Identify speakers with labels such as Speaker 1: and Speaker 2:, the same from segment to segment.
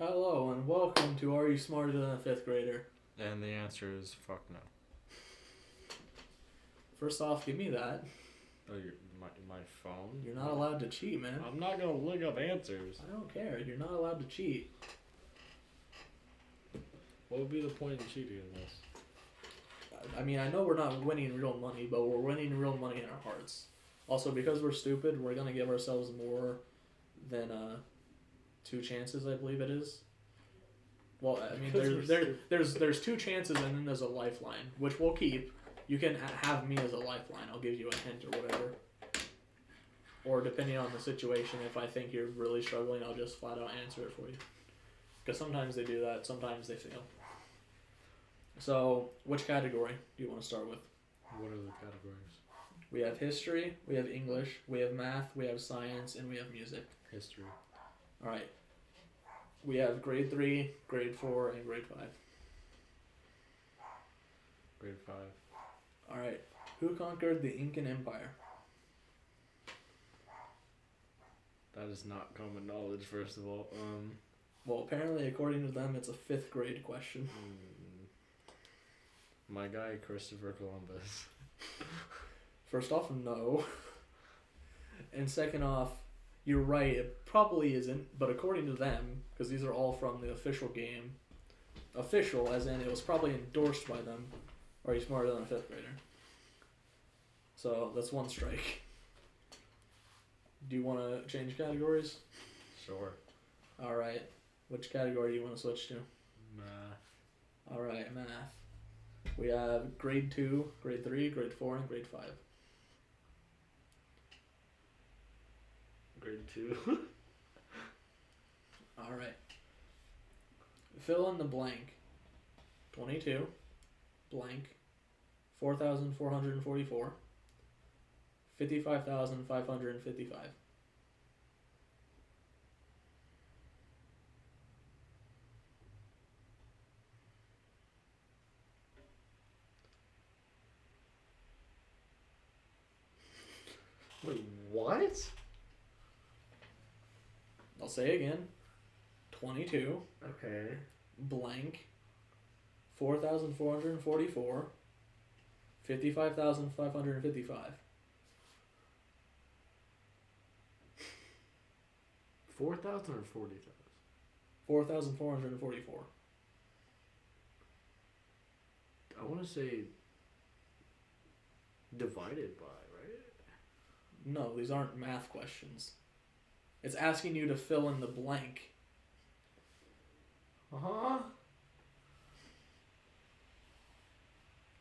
Speaker 1: Hello and welcome to Are You Smarter Than a Fifth Grader?
Speaker 2: And the answer is fuck no.
Speaker 1: First off, give me that.
Speaker 2: Oh, my phone?
Speaker 1: You're not allowed to cheat, man.
Speaker 2: I'm not gonna look up answers.
Speaker 1: I don't care. You're not allowed to cheat.
Speaker 2: What would be the point in cheating in this?
Speaker 1: I mean, I know we're not winning real money, but we're winning real money in our hearts. Also, because we're stupid, we're gonna give ourselves more than 2 chances, I believe it is. Well, I mean, there's 2 chances and then there's a lifeline, which we'll keep. You can have me as a lifeline. I'll give you a hint or whatever. Or depending on the situation, if I think you're really struggling, I'll just flat out answer it for you. Because sometimes they do that, sometimes they fail. So, which category do you want to start with?
Speaker 2: What are the categories?
Speaker 1: We have history, we have English, we have math, we have science, and we have music.
Speaker 2: History.
Speaker 1: Alright. We have grade 3, grade 4, and grade 5.
Speaker 2: Grade 5.
Speaker 1: Alright. Who conquered the Incan Empire?
Speaker 2: That is not common knowledge, first of all.
Speaker 1: Well, apparently, according to them, it's a 5th grade question.
Speaker 2: My guy, Christopher Columbus.
Speaker 1: First off, no. And second off, you're right, it probably isn't, but according to them, because these are all from the official game, official as in it was probably endorsed by them, Are You Smarter Than a Fifth Grader? So that's 1 strike. Do you want to change categories?
Speaker 2: Sure.
Speaker 1: Alright. Which category do you want to switch to?
Speaker 2: Math.
Speaker 1: Alright, math. We have grade 2, grade 3, grade 4, and grade 5.
Speaker 2: Grade 2.
Speaker 1: Alright. Fill in the blank. 22, blank, 4,444, 55,555.
Speaker 2: Wait, what?
Speaker 1: I'll say again. 22,
Speaker 2: Okay.
Speaker 1: blank, 4,444, 55,555.
Speaker 2: 4,000 or 40,000?
Speaker 1: 4,444.
Speaker 2: I want to say divided by, right?
Speaker 1: No, these aren't math questions. It's asking you to fill in the blank.
Speaker 2: Uh-huh.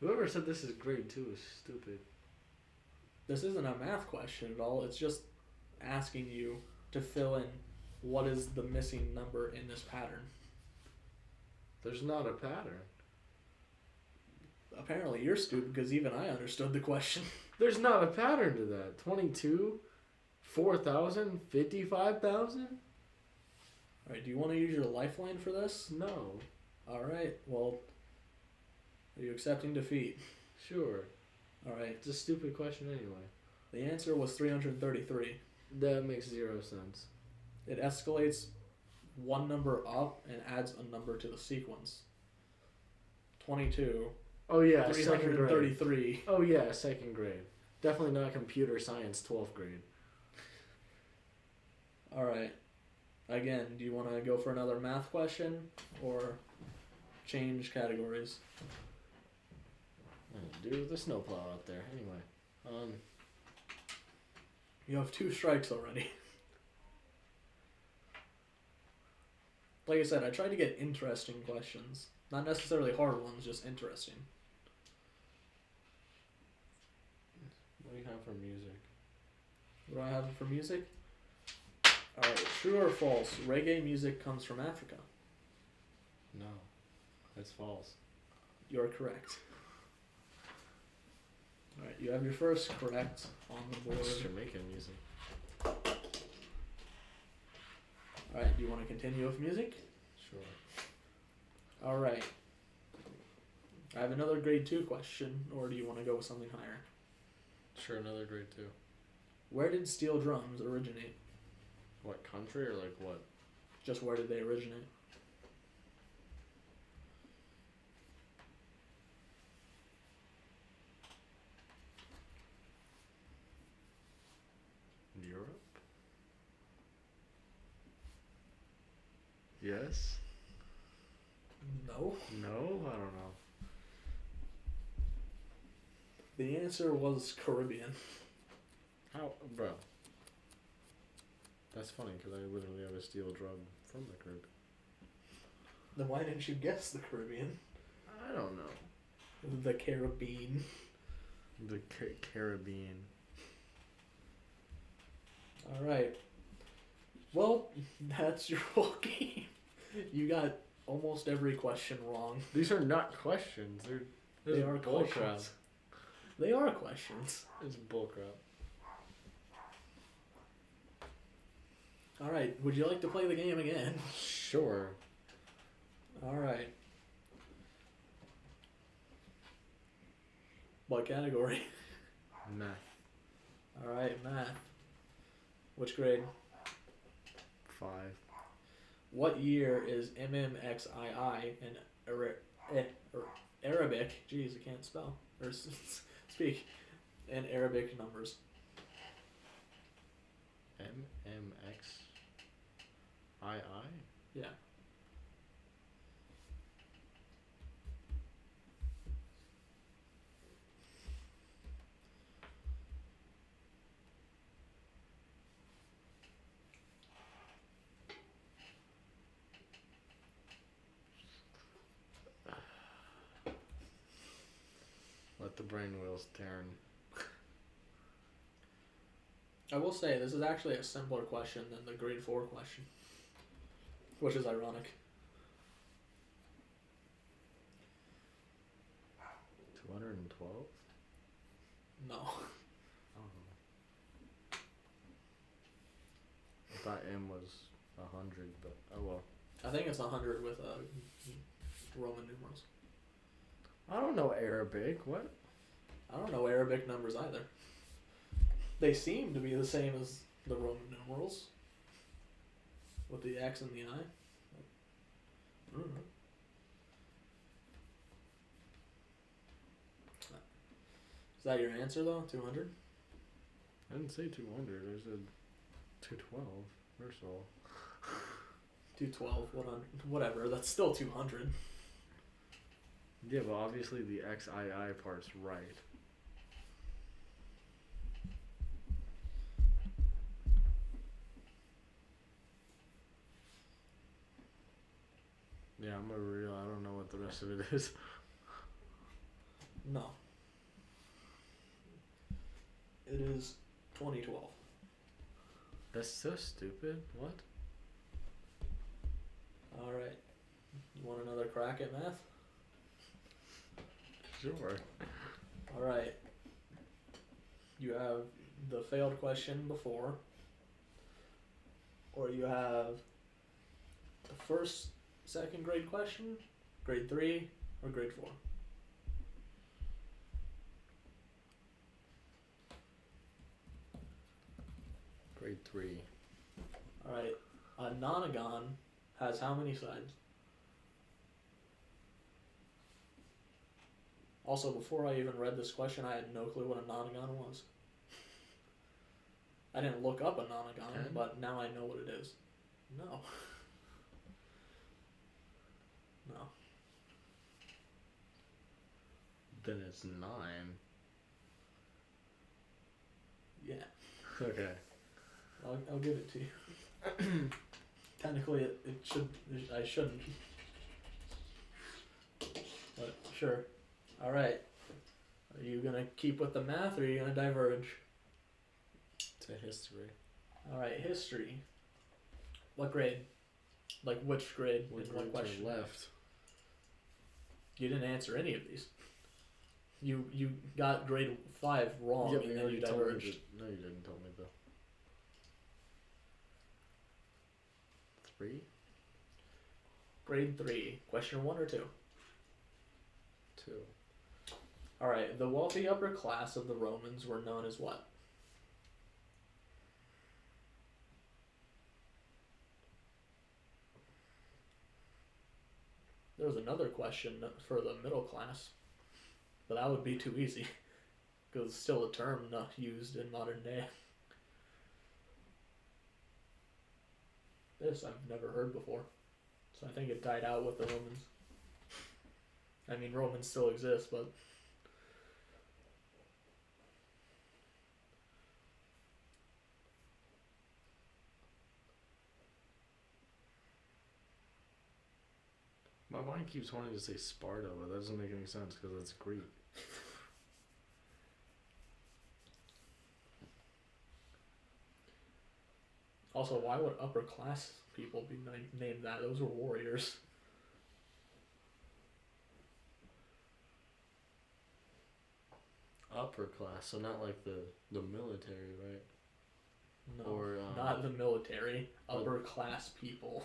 Speaker 2: Whoever said this is grade 2 is stupid.
Speaker 1: This isn't a math question at all. It's just asking you to fill in what is the missing number in this pattern.
Speaker 2: There's not a pattern.
Speaker 1: Apparently you're stupid because even I understood the question.
Speaker 2: There's not a pattern to that. 22, 4,000, 55,000?
Speaker 1: Alright, do you want to use your lifeline for this?
Speaker 2: No.
Speaker 1: Alright, well, are you accepting defeat?
Speaker 2: Sure.
Speaker 1: Alright,
Speaker 2: It's a stupid question anyway.
Speaker 1: the answer was 333.
Speaker 2: That makes 0 sense.
Speaker 1: It escalates 1 number up and adds a number to the sequence. 22.
Speaker 2: Oh yeah, second grade.
Speaker 1: 333.
Speaker 2: Oh yeah, 2nd grade. Definitely not computer science 12th grade.
Speaker 1: Alright. Again, do you want to go for another math question or change categories?
Speaker 2: Dude, the snowplow out there. Anyway.
Speaker 1: You have 2 strikes already. Like I said, I tried to get interesting questions. Not necessarily hard ones, just interesting.
Speaker 2: What do you have for music?
Speaker 1: What do I have for music? Alright, true or false? Reggae music comes from Africa.
Speaker 2: No. That's false.
Speaker 1: You're correct. Alright, you have your first correct on the board.
Speaker 2: It's Jamaican music.
Speaker 1: Alright, do you want to continue with music?
Speaker 2: Sure.
Speaker 1: Alright. I have another grade 2 question, or do you want to go with something higher?
Speaker 2: Sure, another grade 2.
Speaker 1: Where did steel drums originate?
Speaker 2: What, country or like what?
Speaker 1: Just where did they originate?
Speaker 2: Yes.
Speaker 1: No.
Speaker 2: No, I don't know.
Speaker 1: The answer was Caribbean.
Speaker 2: How, bro? That's funny because I literally have a steel drug from the Caribbean.
Speaker 1: Then why didn't you guess the Caribbean?
Speaker 2: I don't know.
Speaker 1: The Caribbean.
Speaker 2: The Caribbean.
Speaker 1: All right. Well, that's your whole game. You got almost every question wrong.
Speaker 2: These are not questions.
Speaker 1: They are
Speaker 2: bullcrap.
Speaker 1: questions. They are questions.
Speaker 2: It's bullcrap.
Speaker 1: All right. Would you like to play the game again?
Speaker 2: Sure.
Speaker 1: All right. What category?
Speaker 2: Math.
Speaker 1: All right, math. Which grade?
Speaker 2: 5.
Speaker 1: What year is MMXII in Arabic? Jeez, I can't spell or speak. In Arabic numbers.
Speaker 2: MMXII?
Speaker 1: Yeah.
Speaker 2: Let the brain wheels turn.
Speaker 1: I will say this is actually a simpler question than the grade 4 question, which is ironic.
Speaker 2: 212?
Speaker 1: No.
Speaker 2: I don't know. I thought M was 100, but oh well.
Speaker 1: I think it's 100 with Roman numerals.
Speaker 2: I don't know Arabic. What?
Speaker 1: I don't know Arabic numbers either. They seem to be the same as the Roman numerals, with the X and the I. I don't know. Is that your answer though? 200?
Speaker 2: I didn't say 200. I said 212. First of all.
Speaker 1: 212, whatever. That's still 200.
Speaker 2: Yeah, but obviously the XII part's right. Yeah, I'm a real. I don't know what the rest of it is.
Speaker 1: No. It is 2012.
Speaker 2: That's so stupid. What?
Speaker 1: All right. You want another crack at math?
Speaker 2: Sure.
Speaker 1: All right. You have the failed question before, or you have the first, second grade question, grade 3, or grade 4.
Speaker 2: Grade 3.
Speaker 1: All right. A nonagon has how many sides? Also, before I even read this question, I had no clue what a nonagon was. I didn't look up a nonagon,
Speaker 2: 10?
Speaker 1: but now I know what it is. No. No.
Speaker 2: Then it's 9.
Speaker 1: Yeah.
Speaker 2: Okay.
Speaker 1: I'll give it to you. Technically, it should. I shouldn't. But sure. All right. Are you gonna keep with the math, or are you gonna diverge?
Speaker 2: To history.
Speaker 1: All right, history. What grade? Like which grade?
Speaker 2: What
Speaker 1: in what
Speaker 2: grades
Speaker 1: question?
Speaker 2: are left?
Speaker 1: You didn't answer any of these. You got grade 5 wrong, and then you diverged.
Speaker 2: No, you didn't tell me though. 3?
Speaker 1: Grade 3. Question 1 or 2?
Speaker 2: 2.
Speaker 1: All right. The wealthy upper class of the Romans were known as what? There was another question for the middle class, but that would be too easy, because it's still a term not used in modern day. This I've never heard before. So I think it died out with the Romans. I mean, Romans still exist, but
Speaker 2: My mind keeps wanting to say Sparta, but that doesn't make any sense because it's Greek.
Speaker 1: also, why would upper class people be named that? Those were warriors.
Speaker 2: Upper class, so not like the military, right?
Speaker 1: No,
Speaker 2: Or
Speaker 1: not the military. Upper class people.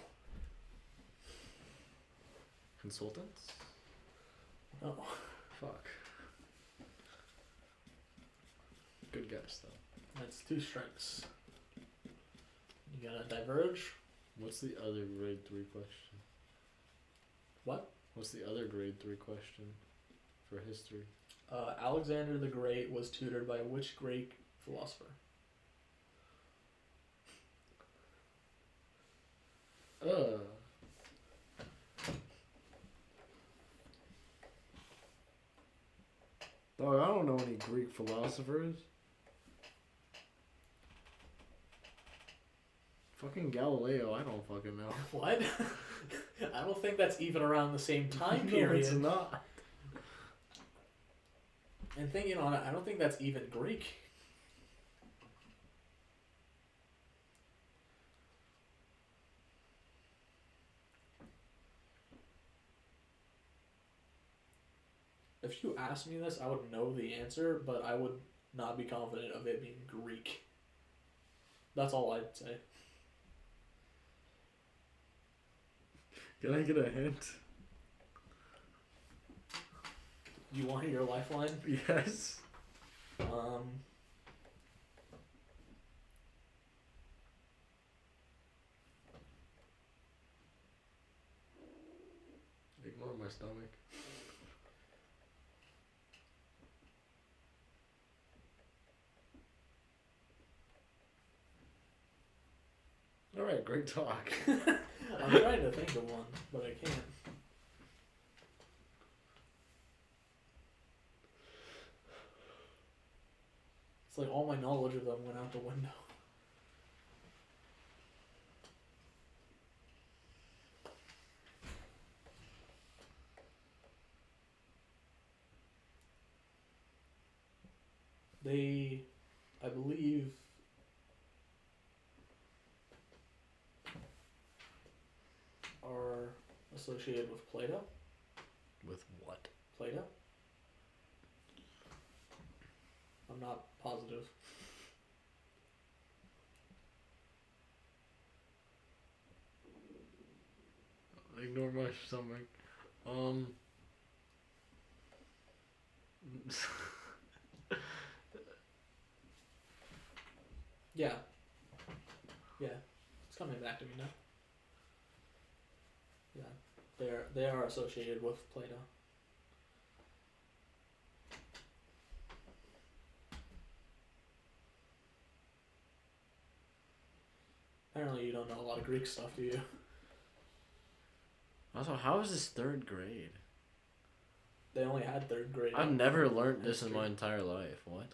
Speaker 2: Consultants?
Speaker 1: No.
Speaker 2: Fuck. Good guess though.
Speaker 1: That's 2 strikes. You gotta diverge.
Speaker 2: What's the other grade 3 question?
Speaker 1: What?
Speaker 2: What's the other grade 3 question for history?
Speaker 1: Alexander the Great was tutored by which Greek philosopher?
Speaker 2: Dog, I don't know any Greek philosophers. Fucking Galileo, I don't fucking know.
Speaker 1: What? I don't think that's even around the same time
Speaker 2: No,
Speaker 1: period.
Speaker 2: it's not.
Speaker 1: And thinking on it, I don't think that's even Greek. If you asked me this, I would know the answer, but I would not be confident of it being Greek. That's all I'd say.
Speaker 2: Can I get a hint?
Speaker 1: You want your lifeline?
Speaker 2: Yes. Ignore my stomach. Alright, great talk.
Speaker 1: I'm trying to think of one, but I can't. It's like all my knowledge of them went out the window. They, I believe, are associated with Plato.
Speaker 2: With what?
Speaker 1: Plato? I'm not positive.
Speaker 2: Ignore my stomach.
Speaker 1: Yeah. Yeah. It's coming back to me now. Yeah. They are associated with Plato. Apparently you don't know a lot of Greek stuff, do you?
Speaker 2: Also, how is this 3rd grade?
Speaker 1: They only had 3rd grade.
Speaker 2: I've never learned this in my entire life. What?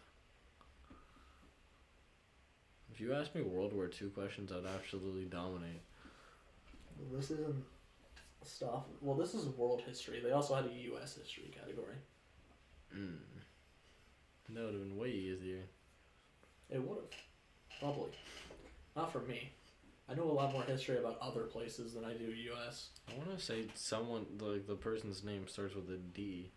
Speaker 2: If you asked me World War II questions, I'd absolutely dominate.
Speaker 1: This isn't stuff. Well, this is world history. They also had a U.S. history category.
Speaker 2: That would have been way easier.
Speaker 1: It would have. Probably. Not for me. I know a lot more history about other places than I do U.S.
Speaker 2: I want to say someone, like the person's name starts with a D.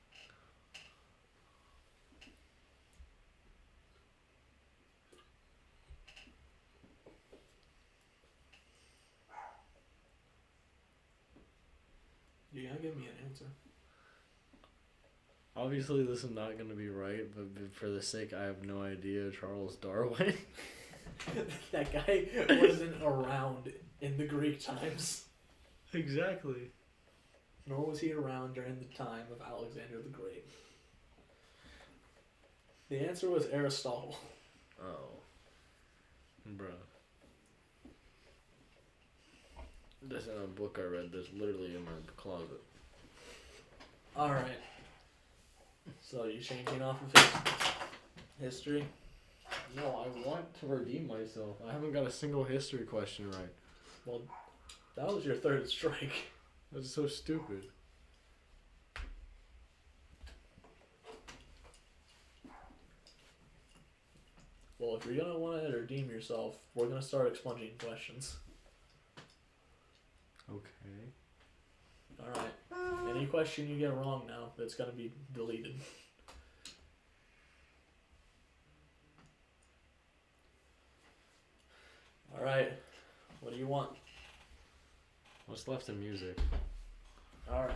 Speaker 1: You gotta give me an answer.
Speaker 2: Obviously, this is not going to be right, but for the sake, I have no idea. Charles Darwin.
Speaker 1: That guy wasn't around in the Greek times.
Speaker 2: Exactly.
Speaker 1: Nor was he around during the time of Alexander the Great. The answer was Aristotle.
Speaker 2: Oh. Bruh. This is a book I read that's literally in my closet.
Speaker 1: Alright. So you changing off of history?
Speaker 2: No, I want to redeem myself. I haven't got a single history question right.
Speaker 1: Well, that was your third strike.
Speaker 2: That's so stupid.
Speaker 1: Well, if you're gonna want to redeem yourself, we're gonna start expunging questions.
Speaker 2: Okay.
Speaker 1: Alright. Any question you get wrong now, that's gonna be deleted. Alright. What do you want?
Speaker 2: What's left in music?
Speaker 1: Alright.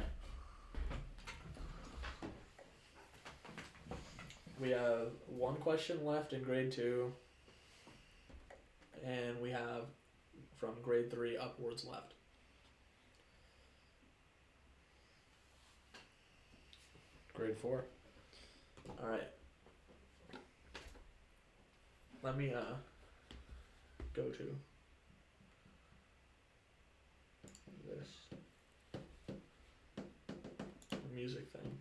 Speaker 1: We have one question left in grade 2. And we have from grade 3 upwards left.
Speaker 2: Grade 4.
Speaker 1: Alright. Let me go to this music thing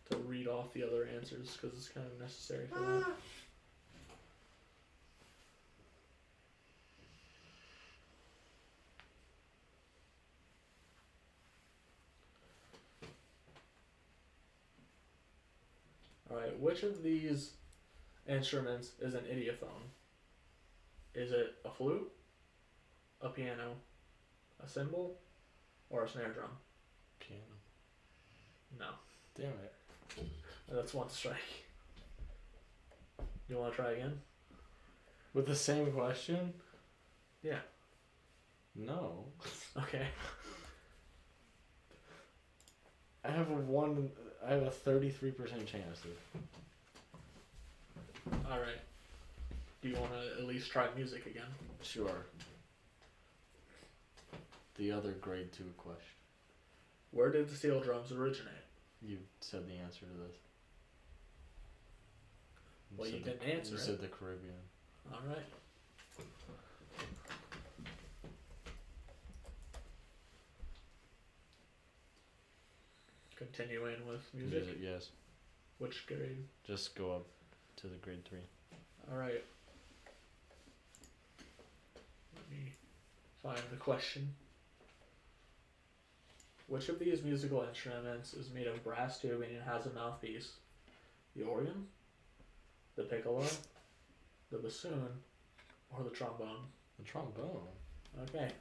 Speaker 1: to read off the other answers because it's kind of necessary for that. Alright, which of these instruments is an idiophone? Is it a flute, a piano, a cymbal, or a snare drum?
Speaker 2: Piano.
Speaker 1: No.
Speaker 2: Damn it.
Speaker 1: That's one strike. You want to try again?
Speaker 2: With the same question?
Speaker 1: Yeah.
Speaker 2: No.
Speaker 1: Okay.
Speaker 2: I have a 33% chance of.
Speaker 1: Alright. Do you want to at least try music again?
Speaker 2: Sure. The other grade 2 question.
Speaker 1: Where did the steel drums originate?
Speaker 2: You said the answer to this.
Speaker 1: Well, you didn't answer it.
Speaker 2: You said the Caribbean.
Speaker 1: Alright. Continuing with music?
Speaker 2: Yes.
Speaker 1: Which grade?
Speaker 2: Just go up to the grade 3.
Speaker 1: Alright. Let me find the question. Which of these musical instruments is made of brass tubing and has a mouthpiece? The organ, the piccolo, the bassoon, or the trombone?
Speaker 2: The trombone?
Speaker 1: Okay.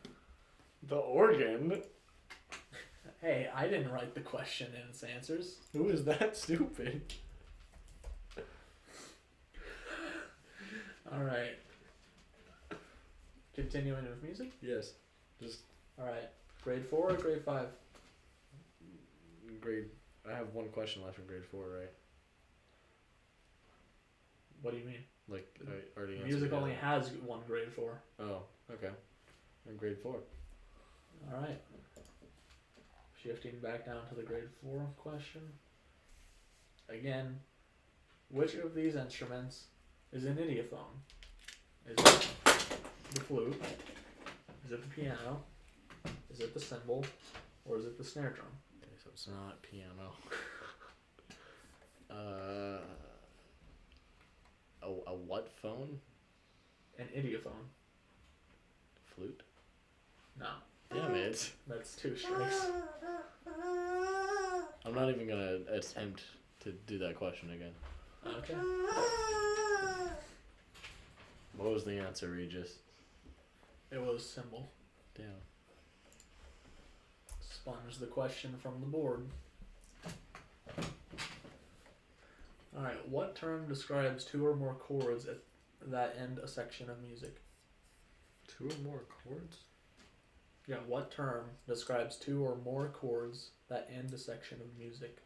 Speaker 2: The organ?
Speaker 1: Hey, I didn't write the question and its answers.
Speaker 2: Who is that stupid?
Speaker 1: Alright. Continuing with music?
Speaker 2: Yes. Just
Speaker 1: Alright. Grade 4 or grade 5?
Speaker 2: I have one question left in grade 4, right?
Speaker 1: What do you mean?
Speaker 2: Like, I already answered
Speaker 1: Music
Speaker 2: the
Speaker 1: only
Speaker 2: other
Speaker 1: has one grade 4.
Speaker 2: Oh, okay. In grade 4.
Speaker 1: Alright. Shifting back down to the grade 4 question. Again, which of these instruments is an idiophone? Is it the flute? Is it the piano? Is it the cymbal? Or is it the snare drum?
Speaker 2: Okay, so it's not piano. A what phone?
Speaker 1: An idiophone.
Speaker 2: Flute?
Speaker 1: No.
Speaker 2: Damn it.
Speaker 1: That's 2 strikes.
Speaker 2: I'm not even gonna attempt to do that question again.
Speaker 1: Okay.
Speaker 2: What was the answer, Regis?
Speaker 1: It was cymbal.
Speaker 2: Damn.
Speaker 1: Sponge the question from the board. Alright, what term describes 2 or more chords that end a section of music?
Speaker 2: 2 or more chords?
Speaker 1: Yeah, what term describes 2 or more chords that end a section of music?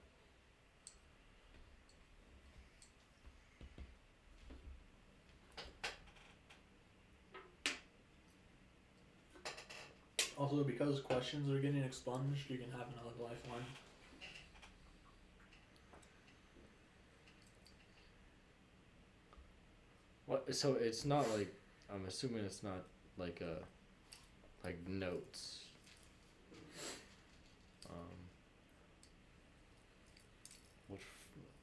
Speaker 1: Also, because questions are getting expunged, you can have another lifeline.
Speaker 2: What? So it's not like I'm assuming it's not like notes.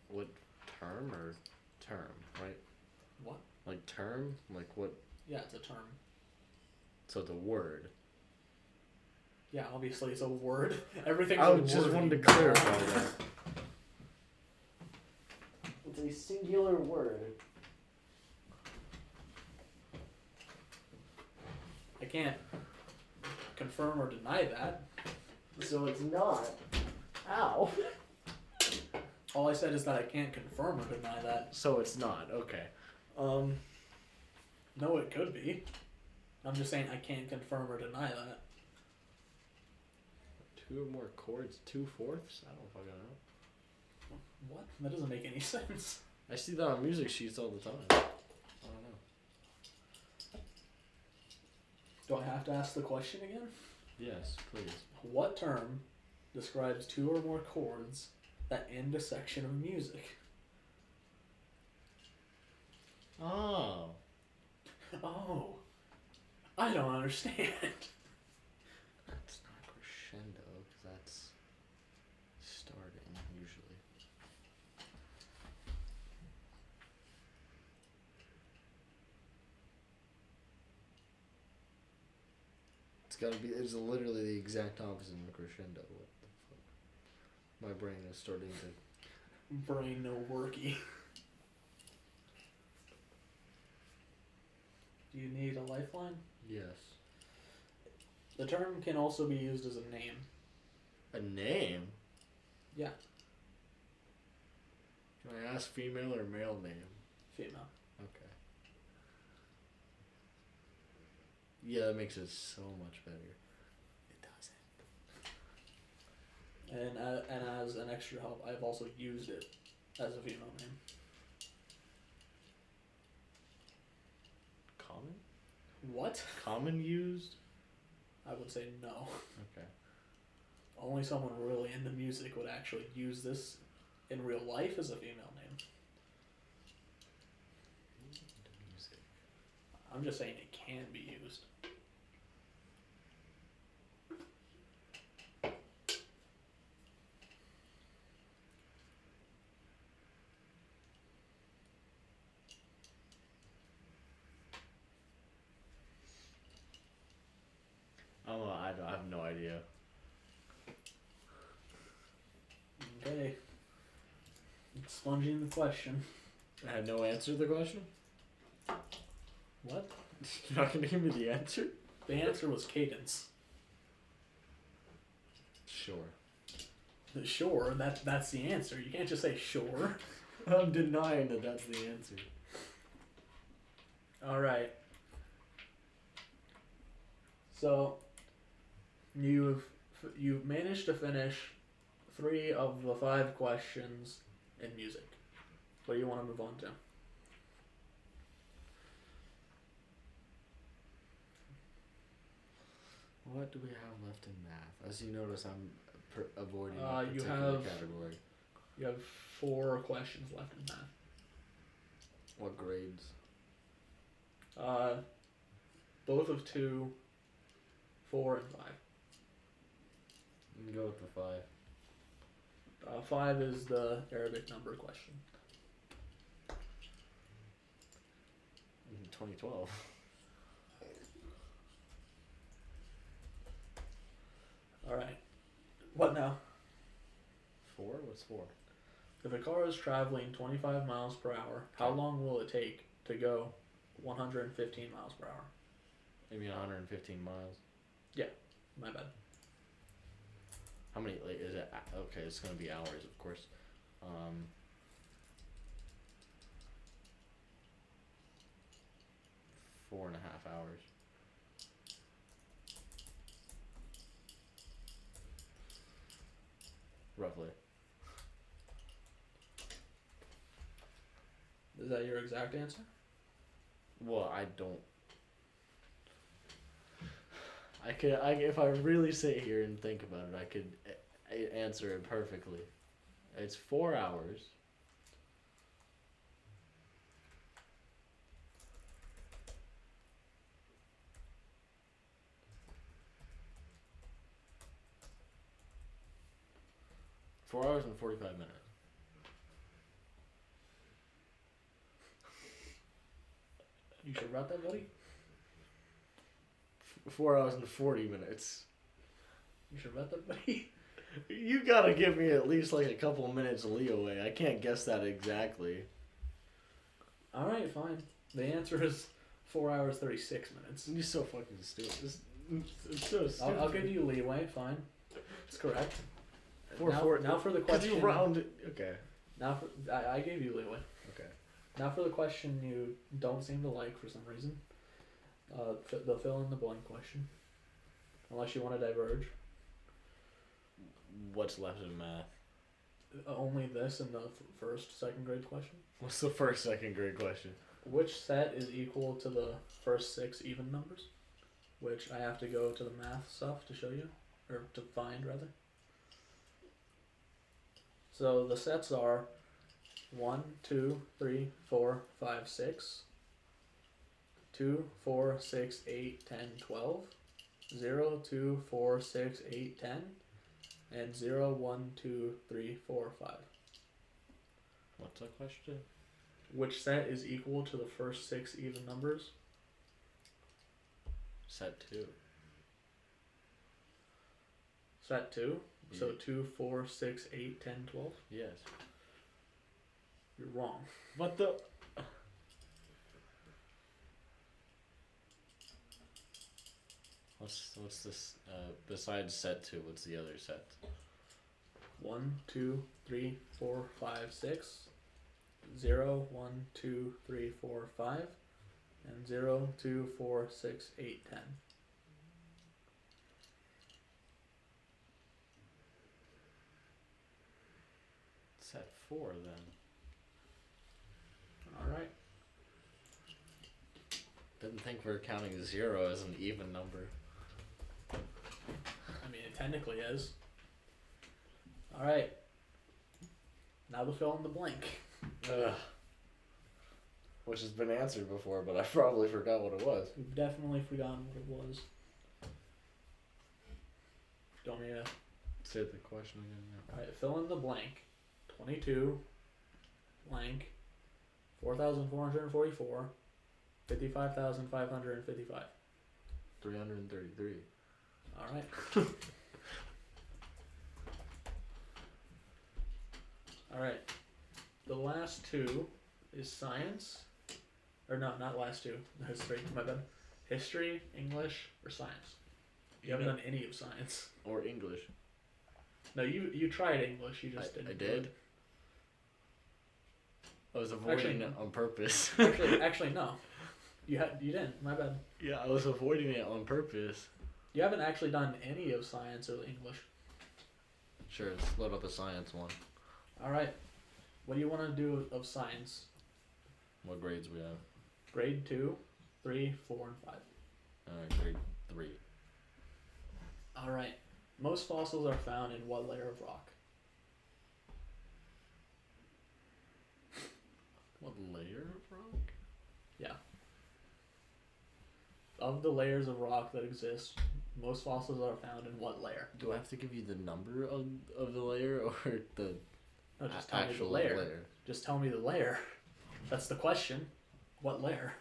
Speaker 2: What term or term, right?
Speaker 1: What?
Speaker 2: Like term? Like what?
Speaker 1: Yeah, it's a term.
Speaker 2: So it's a word.
Speaker 1: Yeah, obviously it's a word. Everything's
Speaker 2: I
Speaker 1: a
Speaker 2: just
Speaker 1: word.
Speaker 2: wanted to clarify that. It's a singular word.
Speaker 1: I can't confirm or deny that.
Speaker 2: So it's not. Ow.
Speaker 1: All I said is that I can't confirm or deny that.
Speaker 2: So it's not. Okay.
Speaker 1: No, it could be. I'm just saying I can't confirm or deny that.
Speaker 2: 2 or more chords, 2/4? I don't fucking know.
Speaker 1: What? That doesn't make any sense.
Speaker 2: I see that on music sheets all the time. I don't know.
Speaker 1: Do I have to ask the question again?
Speaker 2: Yes, please.
Speaker 1: What term describes 2 or more chords that end a section of music?
Speaker 2: Oh.
Speaker 1: Oh. I don't understand.
Speaker 2: That's not crescendo, because that's starting, usually. It's literally the exact opposite of a crescendo. What the fuck? My brain is starting to...
Speaker 1: Brain no worky. Do you need a lifeline?
Speaker 2: Yes.
Speaker 1: The term can also be used as a name.
Speaker 2: A name?
Speaker 1: Yeah.
Speaker 2: Can I ask female or male name?
Speaker 1: Female.
Speaker 2: Okay. Yeah, that makes it so much better. It doesn't.
Speaker 1: And as an extra help, I've also used it as a female name.
Speaker 2: Common?
Speaker 1: What?
Speaker 2: Common used?
Speaker 1: I would say no.
Speaker 2: Okay.
Speaker 1: Only someone really into music would actually use this in real life as a female name.
Speaker 2: Music.
Speaker 1: I'm just saying it can be used.
Speaker 2: Oh, I have no idea.
Speaker 1: Okay. Expunging the question.
Speaker 2: I have no answer to the question?
Speaker 1: What?
Speaker 2: You're not going to give me the answer?
Speaker 1: The answer was cadence.
Speaker 2: Sure.
Speaker 1: Sure, that's the answer. You can't just say sure.
Speaker 2: I'm denying that that's the answer.
Speaker 1: Alright. So, you've managed to finish 3 of the 5 questions in music. What do you want to move on to?
Speaker 2: What do we have left in math? As you notice, I'm avoiding a
Speaker 1: You
Speaker 2: particular
Speaker 1: have
Speaker 2: category.
Speaker 1: You have 4 questions left in math.
Speaker 2: What grades?
Speaker 1: Both of 2, 4, and 5.
Speaker 2: You can go with the 5.
Speaker 1: 5 is the Arabic number question.
Speaker 2: In 2012.
Speaker 1: Alright. What now?
Speaker 2: 4? What's 4?
Speaker 1: If a car is traveling 25 miles per hour, how long will it take to go 115 miles per hour?
Speaker 2: Maybe 115 miles.
Speaker 1: Yeah, my bad.
Speaker 2: How many, like, is it? Okay, it's going to be hours, of course. 4.5 hours. Roughly.
Speaker 1: Is that your exact answer?
Speaker 2: Well, I don't. If I really sit here and think about it, I could answer it perfectly. It's 4 hours. 4 hours and 45 minutes.
Speaker 1: You sure about that, buddy?
Speaker 2: 4 hours and 40 minutes.
Speaker 1: You sure about that, buddy?
Speaker 2: You gotta give me at least like a couple of minutes leeway. I can't guess that exactly.
Speaker 1: Alright, fine. The answer is 4 hours 36 minutes.
Speaker 2: You're so fucking stupid. It's so stupid.
Speaker 1: I'll give you leeway, fine. It's correct. Now for the
Speaker 2: Because
Speaker 1: question.
Speaker 2: you round. Okay.
Speaker 1: I gave you leeway.
Speaker 2: Okay.
Speaker 1: Now for the question you don't seem to like for some reason. The fill in the blank question. Unless you want to diverge.
Speaker 2: What's left in math?
Speaker 1: Only this and the first second grade question.
Speaker 2: What's the first second grade question?
Speaker 1: Which set is equal to the first 6 even numbers? Which I have to go to the math stuff to show you. Or to find, rather. So the sets are 1, 2, 3, 4, 5, 6. 2, 4, 6, 8, 10, 12. 0, 2, 4, 6, 8, 10. And 0, 1, 2, 3, 4, 5.
Speaker 2: What's the question?
Speaker 1: Which set is equal to the first 6 even numbers?
Speaker 2: Set 2.
Speaker 1: Set 2?
Speaker 2: Yeah.
Speaker 1: So 2, 4, 6, 8, 10, 12?
Speaker 2: Yes.
Speaker 1: You're wrong.
Speaker 2: What the... What's this, besides set 2, what's the other set?
Speaker 1: 1, 2, 3, 4, 5, 6. 0, 1, 2, 3, 4, 5. And 0, 2, 4, 6, 8, 10.
Speaker 2: Set 4 then.
Speaker 1: Alright.
Speaker 2: Didn't think we were counting 0 as an even number.
Speaker 1: I mean, it technically is. Alright. Now the fill in the blank.
Speaker 2: Ugh. Which has been answered before, but I probably forgot what it was.
Speaker 1: We've definitely forgotten what it was. Do you want me to...
Speaker 2: Say the question again. Yeah.
Speaker 1: Alright, fill in the blank. 22, blank, 4,444, 55,555.
Speaker 2: 333.
Speaker 1: Alright. Alright. The last 2 is science. Or no, not last 2. History, my bad. History, English, or science. You haven't done any of science.
Speaker 2: Or English.
Speaker 1: No, you tried English, you just didn't.
Speaker 2: I did? I was avoiding it on purpose.
Speaker 1: actually, no. You didn't. My bad.
Speaker 2: Yeah, I was avoiding it on purpose.
Speaker 1: You haven't actually done any of science or English.
Speaker 2: Sure, let's load up the science one.
Speaker 1: All right. What do you want to do of science?
Speaker 2: What grades we have?
Speaker 1: Grade 2, 3, 4, and 5.
Speaker 2: Grade 3.
Speaker 1: All right. Most fossils are found in what layer of rock?
Speaker 2: What layer of rock?
Speaker 1: Yeah. Of the layers of rock that exist, most fossils are found in what layer?
Speaker 2: Do I have to give you the number of the layer or the
Speaker 1: No, just tell me the
Speaker 2: actual
Speaker 1: layer. Just tell me the layer. That's the question. What layer?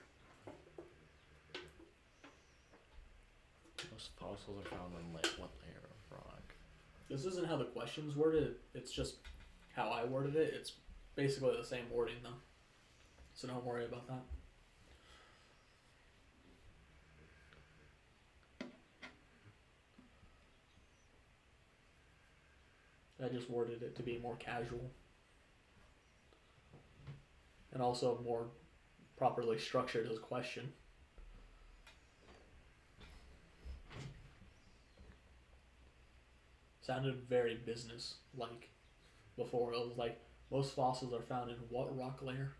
Speaker 2: Most fossils are found in what layer of rock?
Speaker 1: This isn't how the question's worded. It's just how I worded it. It's basically the same wording though. So don't worry about that. I just worded it to be more casual. And also more properly structured as a question. Sounded very business-like before. It was like, most fossils are found in what rock layer?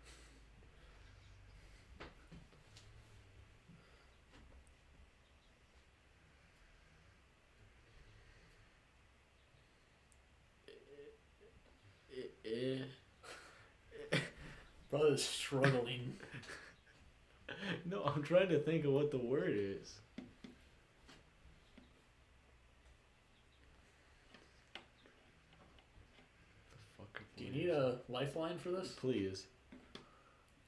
Speaker 1: Brother's struggling.
Speaker 2: No, I'm trying to think of what the word is.
Speaker 1: Do you need a lifeline for this?
Speaker 2: Please.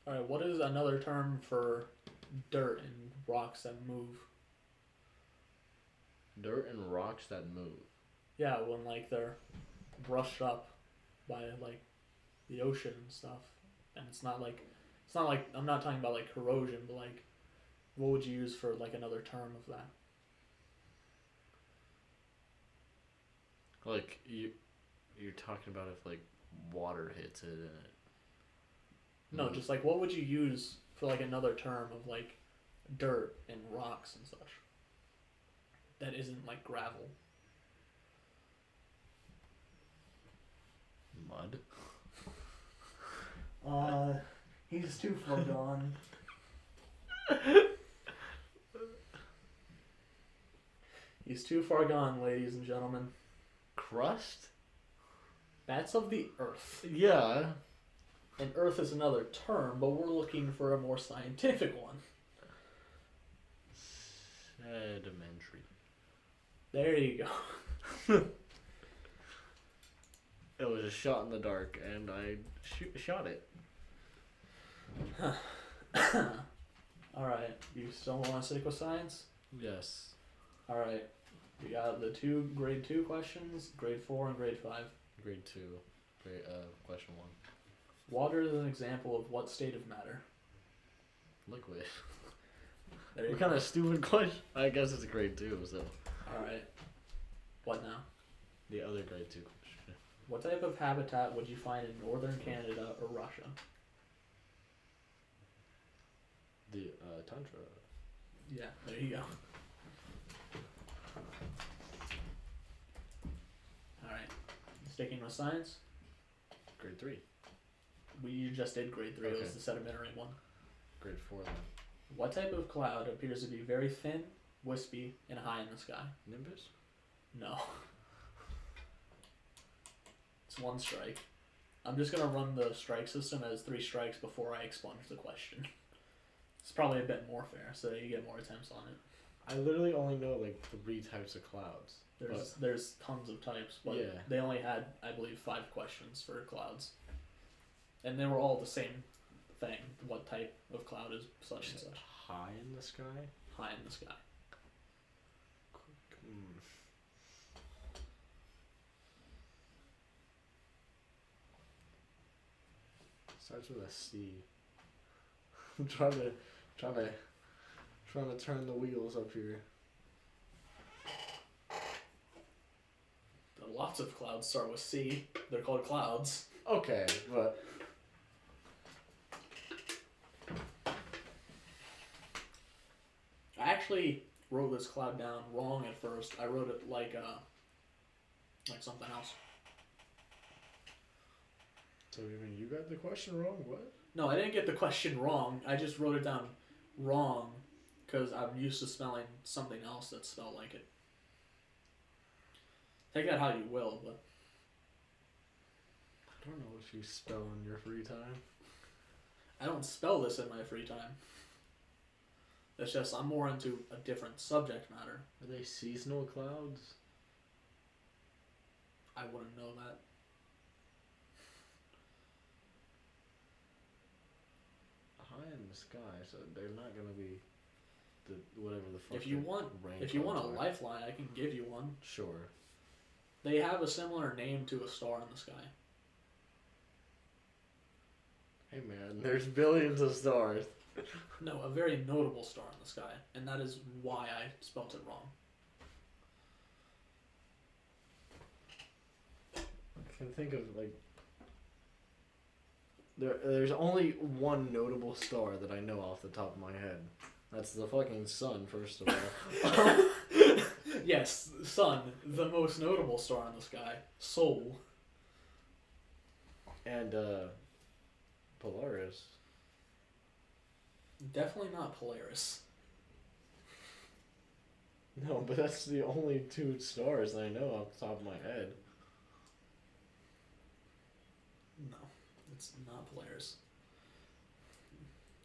Speaker 1: Alright, what is another term for dirt and rocks that move?
Speaker 2: Dirt and rocks that move.
Speaker 1: Yeah, when like they're brushed up by like the ocean and stuff. And it's not like I'm not talking about like corrosion, but like what would you use for like another term of that?
Speaker 2: Like you're talking about if like water hits it and it.
Speaker 1: No, just like what would you use for like another term of like dirt and rocks and such? That isn't like gravel.
Speaker 2: Mud.
Speaker 1: He's too far gone. He's too far gone, ladies and gentlemen.
Speaker 2: Crust?
Speaker 1: That's of the earth.
Speaker 2: Yeah.
Speaker 1: And earth is another term, but we're looking for a more scientific one.
Speaker 2: Sedimentary.
Speaker 1: There you go.
Speaker 2: It was a shot in the dark, and I shot it.
Speaker 1: Alright, you still want to stick with science?
Speaker 2: Yes.
Speaker 1: Alright, we got the two grade 2 questions, grade 4 and grade 5.
Speaker 2: Grade 2. Question 1.
Speaker 1: Water is an example of what state of matter?
Speaker 2: Liquid.
Speaker 1: There you
Speaker 2: What
Speaker 1: go.
Speaker 2: kind of stupid question? I guess it's a grade 2, so.
Speaker 1: Alright. What now?
Speaker 2: The other grade 2 question.
Speaker 1: What type of habitat would you find in northern Canada or Russia?
Speaker 2: The tundra.
Speaker 1: Yeah, there you go. Alright. Sticking with science?
Speaker 2: Grade 3.
Speaker 1: You just did grade 3. It was
Speaker 2: Okay.
Speaker 1: the sedimentary one.
Speaker 2: Grade 4 then.
Speaker 1: What type of cloud appears to be very thin, wispy, and high in the sky?
Speaker 2: Nimbus?
Speaker 1: No. It's one strike. I'm just going to run the strike system as 3 strikes before I expunge the question. It's probably a bit more fair, so you get more attempts on it.
Speaker 2: I literally only know like 3 types of clouds.
Speaker 1: There's tons of types, but
Speaker 2: Yeah.
Speaker 1: they only had, I believe, 5 questions for clouds. And they were all the same thing. What type of cloud is such and such?
Speaker 2: High in the sky?
Speaker 1: High in the sky.
Speaker 2: Starts with a C. I'm trying to turn the wheels up here.
Speaker 1: Lots of clouds start with C. They're called clouds.
Speaker 2: Okay, but
Speaker 1: I actually wrote this cloud down wrong at first. I wrote it like something else.
Speaker 2: so even you got the question wrong? What?
Speaker 1: No, I didn't get the question wrong. I just wrote it down wrong because I'm used to spelling something else that's spelled like it. Take that how you will, but
Speaker 2: I don't know what you spell in your free time.
Speaker 1: I don't spell this in my free time. It's just I'm more into a different subject matter.
Speaker 2: Are they seasonal clouds?
Speaker 1: I wouldn't know that.
Speaker 2: High in the sky, so they're not gonna be the whatever the fuck.
Speaker 1: If you
Speaker 2: the
Speaker 1: want
Speaker 2: rain
Speaker 1: a
Speaker 2: clouds are.
Speaker 1: lifeline, I can give you one.
Speaker 2: Sure.
Speaker 1: They have a similar name to a star in the sky.
Speaker 2: Hey man, there's billions of stars.
Speaker 1: No, a very notable star in the sky, and that is why I spelt it wrong.
Speaker 2: I can think of like there's only one notable star that I know off the top of my head. That's the fucking sun, first of all.
Speaker 1: Yes, Sun, the most notable star in the sky. Sol.
Speaker 2: And Polaris.
Speaker 1: Definitely not Polaris.
Speaker 2: No, but that's the only 2 stars that I know off the top of my head.
Speaker 1: No, it's not Polaris.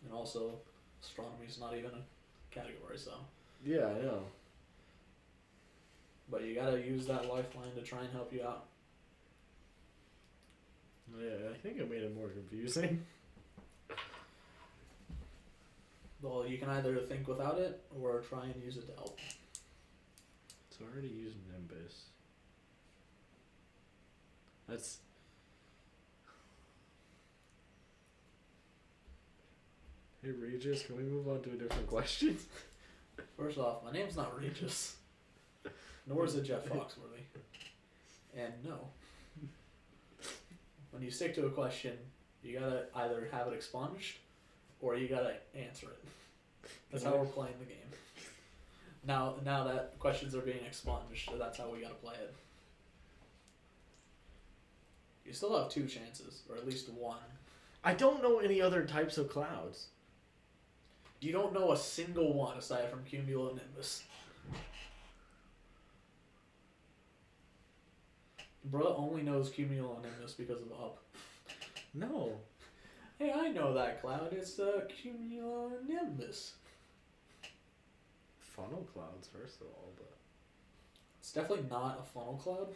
Speaker 1: And also, astronomy's not even a category, so.
Speaker 2: Yeah, I know.
Speaker 1: But you gotta use that lifeline to try and help you out.
Speaker 2: Yeah, I think I made it more confusing.
Speaker 1: Well, you can either think without it or try and use it to help.
Speaker 2: So I already used Nimbus. That's... Hey Regis, can we move on to a different question?
Speaker 1: First off, my name's not Regis. Nor is it Jeff Foxworthy. And no. When you stick to a question, you gotta either have it expunged or you gotta answer it. That's how we're playing the game. Now that questions are being expunged, so that's how we gotta play it. You still have 2 chances, or at least 1.
Speaker 2: I don't know any other types of clouds.
Speaker 1: You don't know a single one aside from cumulonimbus. Bruh only knows cumulonimbus because of Up.
Speaker 2: No.
Speaker 1: Hey, I know that cloud. It's cumulonimbus.
Speaker 2: Funnel clouds, first of all, but...
Speaker 1: It's definitely not a funnel cloud.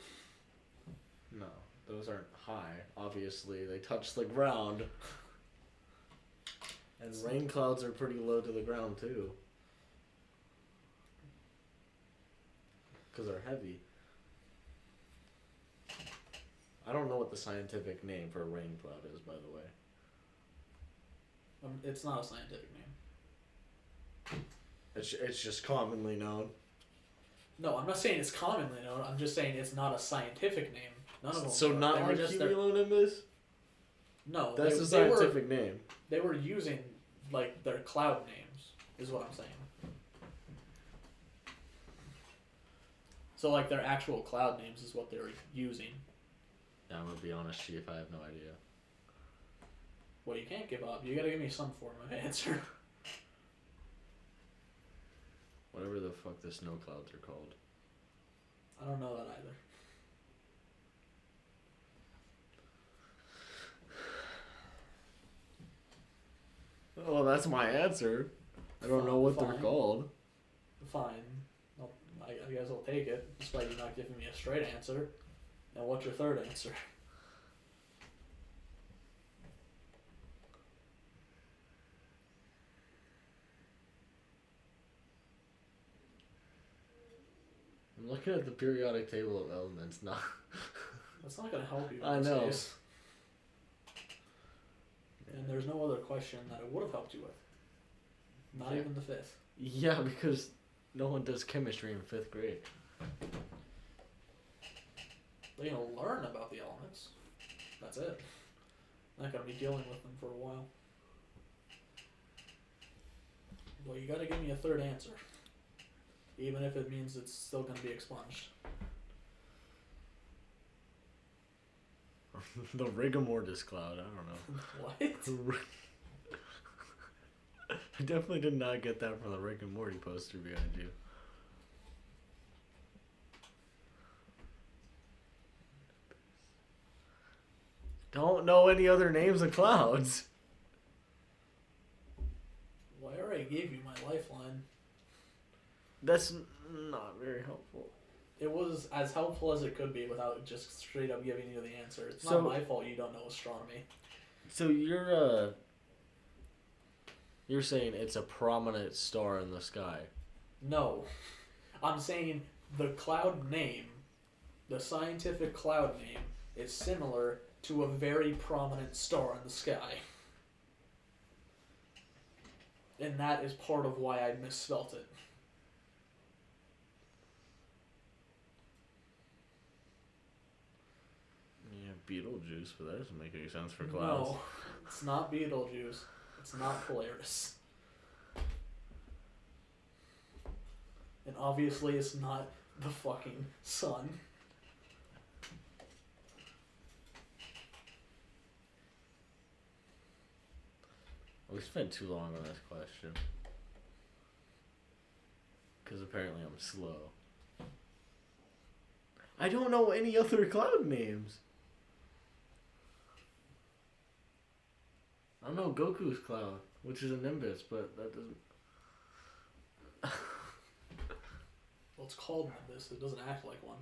Speaker 2: No, those aren't high. Obviously, they touch the ground. And rain clouds are pretty low to the ground, too. Because they're heavy. I don't know what the scientific name for a rain cloud is, by the way.
Speaker 1: It's not a scientific name.
Speaker 2: It's just commonly known.
Speaker 1: No, I'm not saying it's commonly known. I'm just saying it's not a scientific name. None of them.
Speaker 2: So not like cumulonimbus?
Speaker 1: No,
Speaker 2: that's a scientific name.
Speaker 1: They were using like their cloud names, is what I'm saying. So like their actual cloud names is what they were using.
Speaker 2: Yeah, I'm gonna be honest, Chief. I have no idea.
Speaker 1: Well, you can't give up. You gotta give me some form of answer.
Speaker 2: Whatever the fuck the snow clouds are called.
Speaker 1: I don't know that either.
Speaker 2: Well, that's my answer. I don't know what they're called.
Speaker 1: Fine. I guess I'll take it, despite you not giving me a straight answer. Now, what's your third answer?
Speaker 2: I'm looking at the periodic table of elements now.
Speaker 1: That's not going to help you in
Speaker 2: I
Speaker 1: this
Speaker 2: know.
Speaker 1: case. And there's no other question that it would have helped you with. Not even the 5th.
Speaker 2: Yeah, because no one does chemistry in 5th grade.
Speaker 1: They're going to learn about the elements. That's it. Not going to be dealing with them for a while. Well, you got to give me a third answer. Even if it means it's still going to be expunged.
Speaker 2: The rigor mortis cloud, I don't know.
Speaker 1: What?
Speaker 2: I definitely did not get that from the Rick and Morty poster behind you. Don't know any other names of clouds.
Speaker 1: Well, I already gave you my lifeline.
Speaker 2: That's not very helpful.
Speaker 1: It was as helpful as it could be without just straight up giving you the answer. It's not my fault you don't know astronomy.
Speaker 2: So you're saying it's a prominent star in the sky?
Speaker 1: No. I'm saying the cloud name, the scientific cloud name, is similar to a very prominent star in the sky. And that is part of why I misspelt it.
Speaker 2: Yeah, Beetlejuice, but that doesn't make any sense for clouds.
Speaker 1: No, it's not Beetlejuice. It's not Polaris. And obviously it's not the fucking sun.
Speaker 2: We spent too long on this question. Because apparently I'm slow. I don't know any other cloud names. I know Goku's cloud, which is a Nimbus, but that doesn't...
Speaker 1: Well, it's called Nimbus. It doesn't act like one.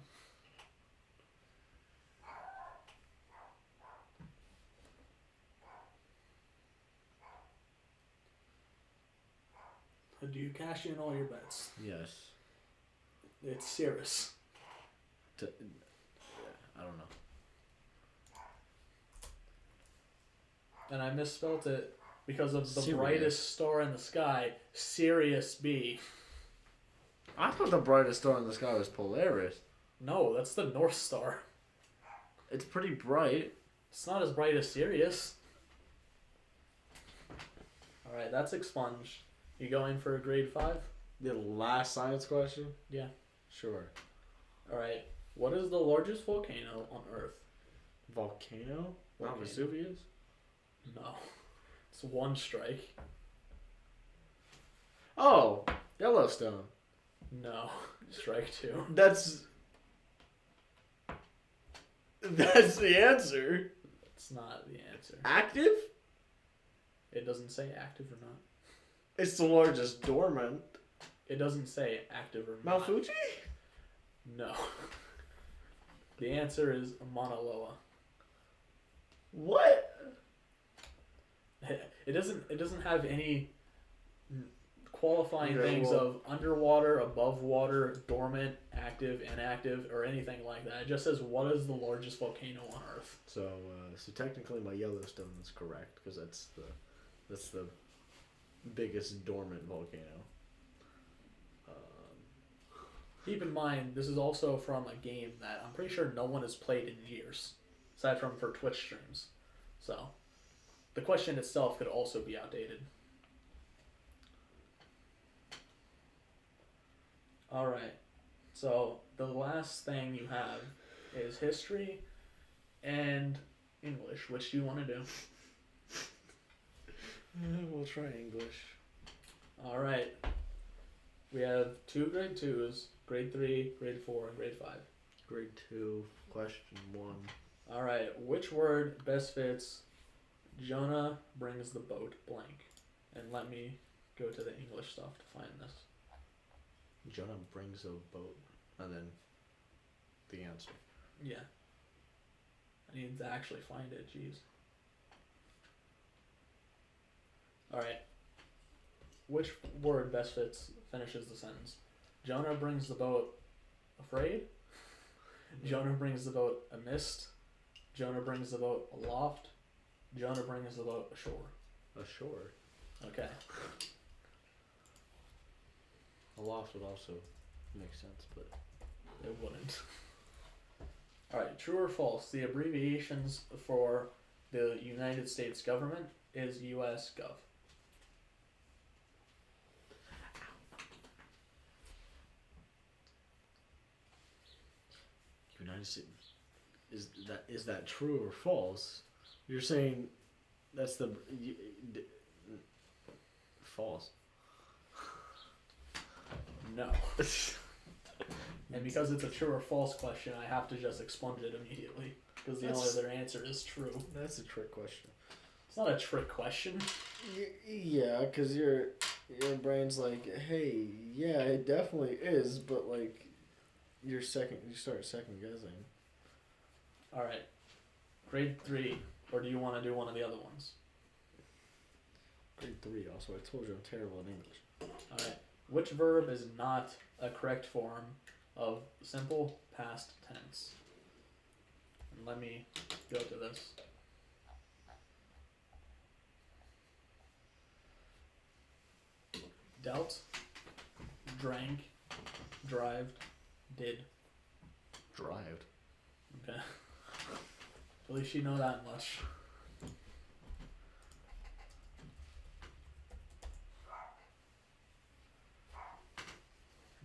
Speaker 1: Do you cash in all your bets?
Speaker 2: Yes.
Speaker 1: It's Cirrus.
Speaker 2: Yeah, I don't know.
Speaker 1: And I misspelt it because of the
Speaker 2: Sirius.
Speaker 1: brightest star in the sky, Sirius B.
Speaker 2: I thought the brightest star in the sky was Polaris.
Speaker 1: No, that's the North Star.
Speaker 2: It's pretty bright.
Speaker 1: It's not as bright as Sirius. Alright, that's expunged. You going for a grade 5?
Speaker 2: The last science question?
Speaker 1: Yeah.
Speaker 2: Sure.
Speaker 1: Alright, what is the largest volcano on Earth?
Speaker 2: Volcano? Mount
Speaker 1: Volcano.
Speaker 2: Vesuvius?
Speaker 1: No. It's one strike.
Speaker 2: Oh, Yellowstone.
Speaker 1: No. Strike 2.
Speaker 2: That's the answer.
Speaker 1: That's not the answer.
Speaker 2: Active?
Speaker 1: It doesn't say active or not.
Speaker 2: It's the largest dormant.
Speaker 1: It doesn't say active or
Speaker 2: Mount
Speaker 1: not.
Speaker 2: Fuji?
Speaker 1: No. The answer is Mauna Loa.
Speaker 2: What?
Speaker 1: It doesn't have any qualifying
Speaker 2: Okay,
Speaker 1: things
Speaker 2: well-
Speaker 1: of underwater, above water, dormant, active, inactive, or anything like that. It just says what is the largest volcano on Earth.
Speaker 2: So technically my Yellowstone is correct because that's the biggest dormant volcano.
Speaker 1: Keep in mind, this is also from a game that I'm pretty sure no one has played in years, aside from for Twitch streams. So, the question itself could also be outdated. Alright, so the last thing you have is history and English. Which do you want to do?
Speaker 2: We'll try English.
Speaker 1: Alright, we have 2 grade 2s, grade 3, grade 4, and grade 5.
Speaker 2: Grade 2, question 1.
Speaker 1: Alright, which word best fits Jonah brings the boat blank? And let me go to the English stuff to find this.
Speaker 2: Jonah brings a boat, and then the answer.
Speaker 1: Yeah. I need to actually find it, jeez. Alright. Which word best finishes the sentence? Jonah brings the boat afraid? Jonah brings the boat amist? Jonah brings the boat aloft? Jonah brings the boat ashore.
Speaker 2: Ashore.
Speaker 1: Okay.
Speaker 2: Aloft would also make sense, but
Speaker 1: It wouldn't. Alright, true or false? The abbreviations for the United States government is US Gov.
Speaker 2: United States is that true or false? You're saying that's false.
Speaker 1: No. And because it's a true or false question, I have to just expunge it immediately. Because the only other answer is true.
Speaker 2: That's a trick question.
Speaker 1: It's not a trick question.
Speaker 2: Yeah, because your brain's like, hey, yeah, it definitely is, but like, you start second guessing.
Speaker 1: Alright. Grade 3. Or do you want to do one of the other ones?
Speaker 2: Grade 3 also. I told you I'm terrible in English.
Speaker 1: Alright. Which verb is not a correct form of simple past tense? And let me go to this. Dealt, drank, drived, did.
Speaker 2: Drived.
Speaker 1: Okay. At least you know that much.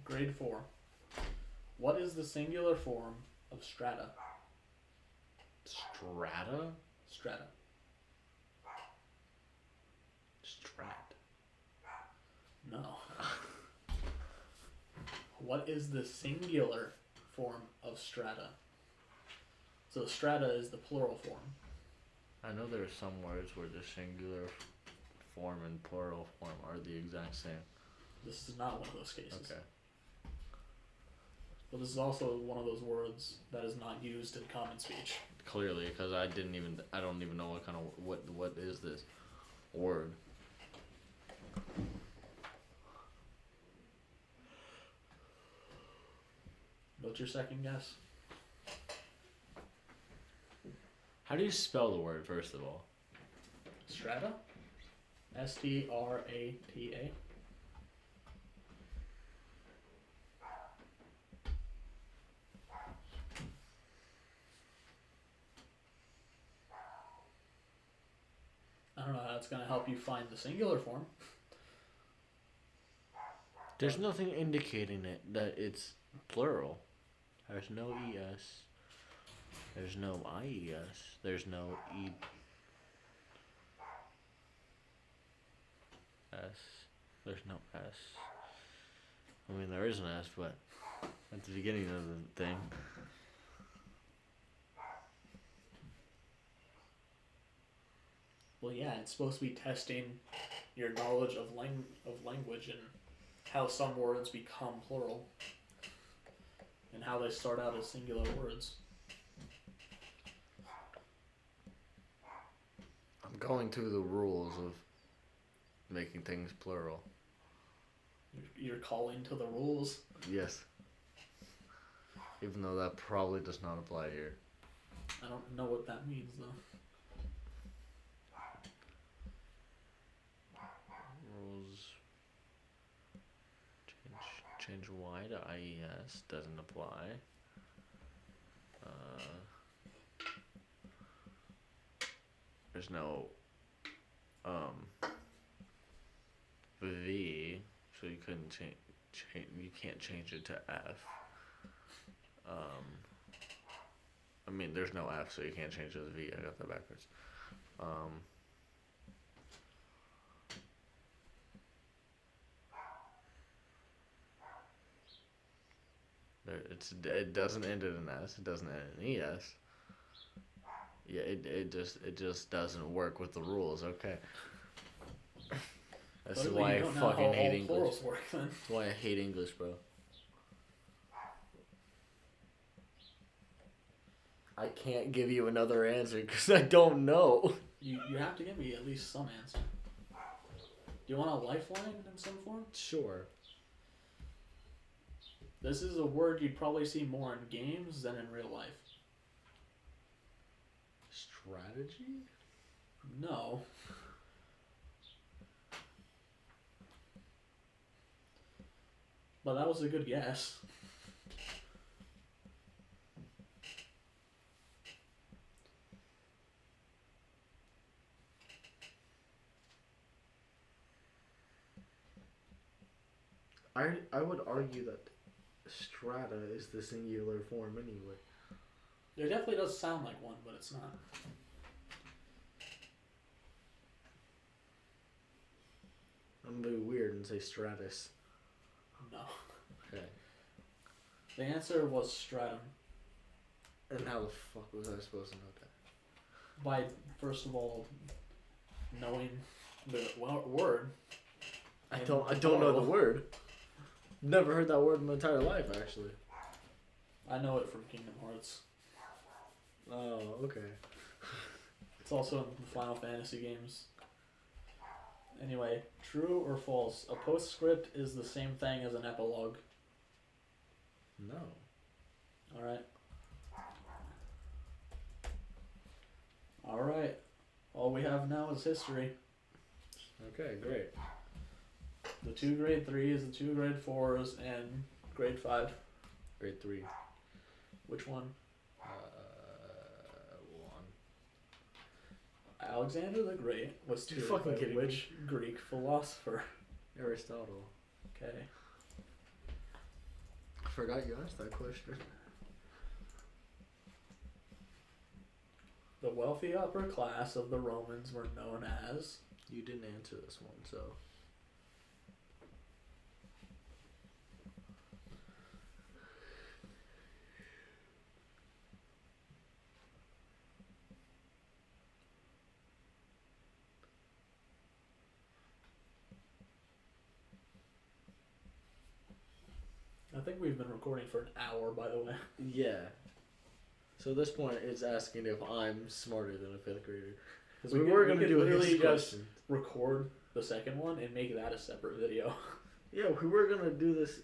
Speaker 1: Grade 4. What is the singular form of strata?
Speaker 2: Strata?
Speaker 1: Strata.
Speaker 2: Strat.
Speaker 1: No. What is the singular form of strata? So strata is the plural form.
Speaker 2: I know there are some words where the singular form and plural form are the exact same.
Speaker 1: This is not one of those cases.
Speaker 2: Okay.
Speaker 1: But this is also one of those words that is not used in common speech.
Speaker 2: Clearly, because I don't even know what kind of what is this word.
Speaker 1: What's your second guess?
Speaker 3: How do you spell the word, first of all?
Speaker 1: Strata? Strata. I don't know how it's going to help you find the singular form.
Speaker 3: There's nothing indicating it that it's plural. There's no ES. There's no IES. There's no ES. There's no S. I mean, there is an S, but at the beginning of the thing.
Speaker 1: Well, yeah, it's supposed to be testing your knowledge of language and how some words become plural and how they start out as singular words.
Speaker 3: I'm going through the rules of making things plural.
Speaker 1: You're calling to the rules.
Speaker 3: Yes. Even though that probably does not apply here.
Speaker 1: I don't know what that means, though.
Speaker 3: Rules. Change Y to IES doesn't apply. There's no V, so you couldn't change. You can't change it to F. I mean, there's no F, so you can't change it to V. I got that backwards. It doesn't end in an S. It doesn't end in ES. Yeah, it just doesn't work with the rules. Okay. That's
Speaker 1: Clearly
Speaker 3: why
Speaker 1: you
Speaker 3: I
Speaker 1: don't know
Speaker 3: fucking
Speaker 1: how
Speaker 3: hate
Speaker 1: all
Speaker 3: English.
Speaker 1: plurals work, then.
Speaker 3: That's why I hate English, bro. I can't give you another answer because I don't know.
Speaker 1: You have to give me at least some answer. Do you want a lifeline in some form?
Speaker 3: Sure.
Speaker 1: This is a word you'd probably see more in games than in real life.
Speaker 3: Strategy?
Speaker 1: No. But that was a good guess.
Speaker 2: I would argue that strata is the singular form anyway.
Speaker 1: It definitely does sound like one, but it's not.
Speaker 2: I'm gonna be weird and say stratus.
Speaker 1: No.
Speaker 3: Okay.
Speaker 1: The answer was stratum.
Speaker 2: And how the fuck was I supposed to know that?
Speaker 1: By, first of all, knowing the word.
Speaker 2: I don't know the word. Never heard that word in my entire life, actually.
Speaker 1: I know it from Kingdom Hearts.
Speaker 2: Oh, okay.
Speaker 1: It's also in the Final Fantasy games. Anyway, true or false? A postscript is the same thing as an epilogue.
Speaker 2: No.
Speaker 1: Alright. Alright. All we have now is history.
Speaker 2: Okay, great.
Speaker 1: The 2 grade 3s, the 2 grade 4s, and grade 5.
Speaker 2: Grade 3.
Speaker 1: Which one?
Speaker 2: 1.
Speaker 1: Alexander the Great was
Speaker 2: You're
Speaker 1: tutored
Speaker 2: fucking
Speaker 1: by
Speaker 2: kidding
Speaker 1: which Greek philosopher?
Speaker 2: Aristotle.
Speaker 1: Okay.
Speaker 2: I forgot you asked that question.
Speaker 1: The wealthy upper class of the Romans were known as...
Speaker 2: You didn't answer this one, so...
Speaker 1: I think we've been recording for an hour, by the way.
Speaker 2: Yeah. So at this point, it's asking if I'm smarter than a 5th grader. Because
Speaker 1: We
Speaker 2: we were
Speaker 1: could
Speaker 2: going to do a
Speaker 1: literally
Speaker 2: his
Speaker 1: just
Speaker 2: question.
Speaker 1: record the second one and make that a separate video.
Speaker 2: Yeah, we were going to do this.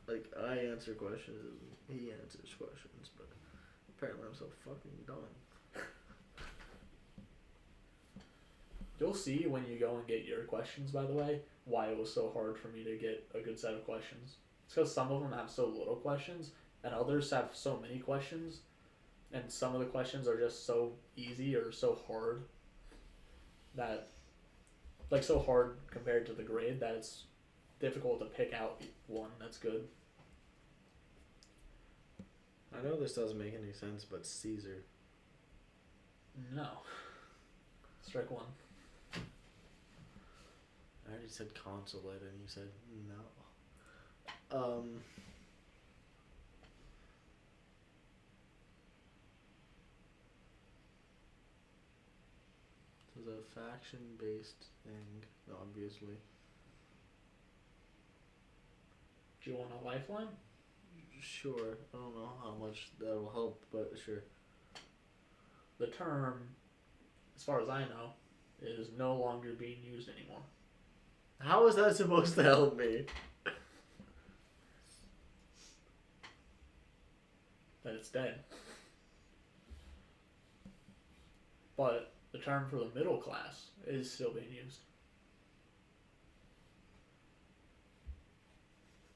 Speaker 2: like I answer questions and he answers questions, but apparently I'm so fucking dumb.
Speaker 1: You'll see when you go and get your questions, by the way, why it was so hard for me to get a good set of questions. It's because some of them have so little questions, and others have so many questions, and some of the questions are just so easy or so hard that, like, so hard compared to the grade that it's difficult to pick out one that's good.
Speaker 2: I know this doesn't make any sense, but Caesar.
Speaker 1: No. Strike one.
Speaker 2: I already said consulate and you said no. This is a faction-based thing, obviously.
Speaker 1: Do you want a lifeline?
Speaker 2: Sure. I don't know how much that'll help, but sure.
Speaker 1: The term, as far as I know, is no longer being used anymore.
Speaker 2: How is that supposed to help me?
Speaker 1: That it's dead. But the term for the middle class is still being used.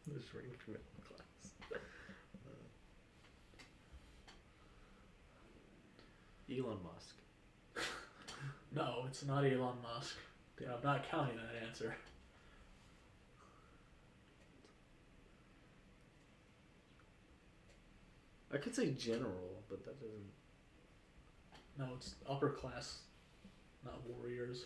Speaker 2: The shrink middle class. Elon Musk.
Speaker 1: No, it's not Elon Musk. Yeah, I'm not counting that answer.
Speaker 2: I could say general, but that doesn't.
Speaker 1: No, it's upper class, not warriors.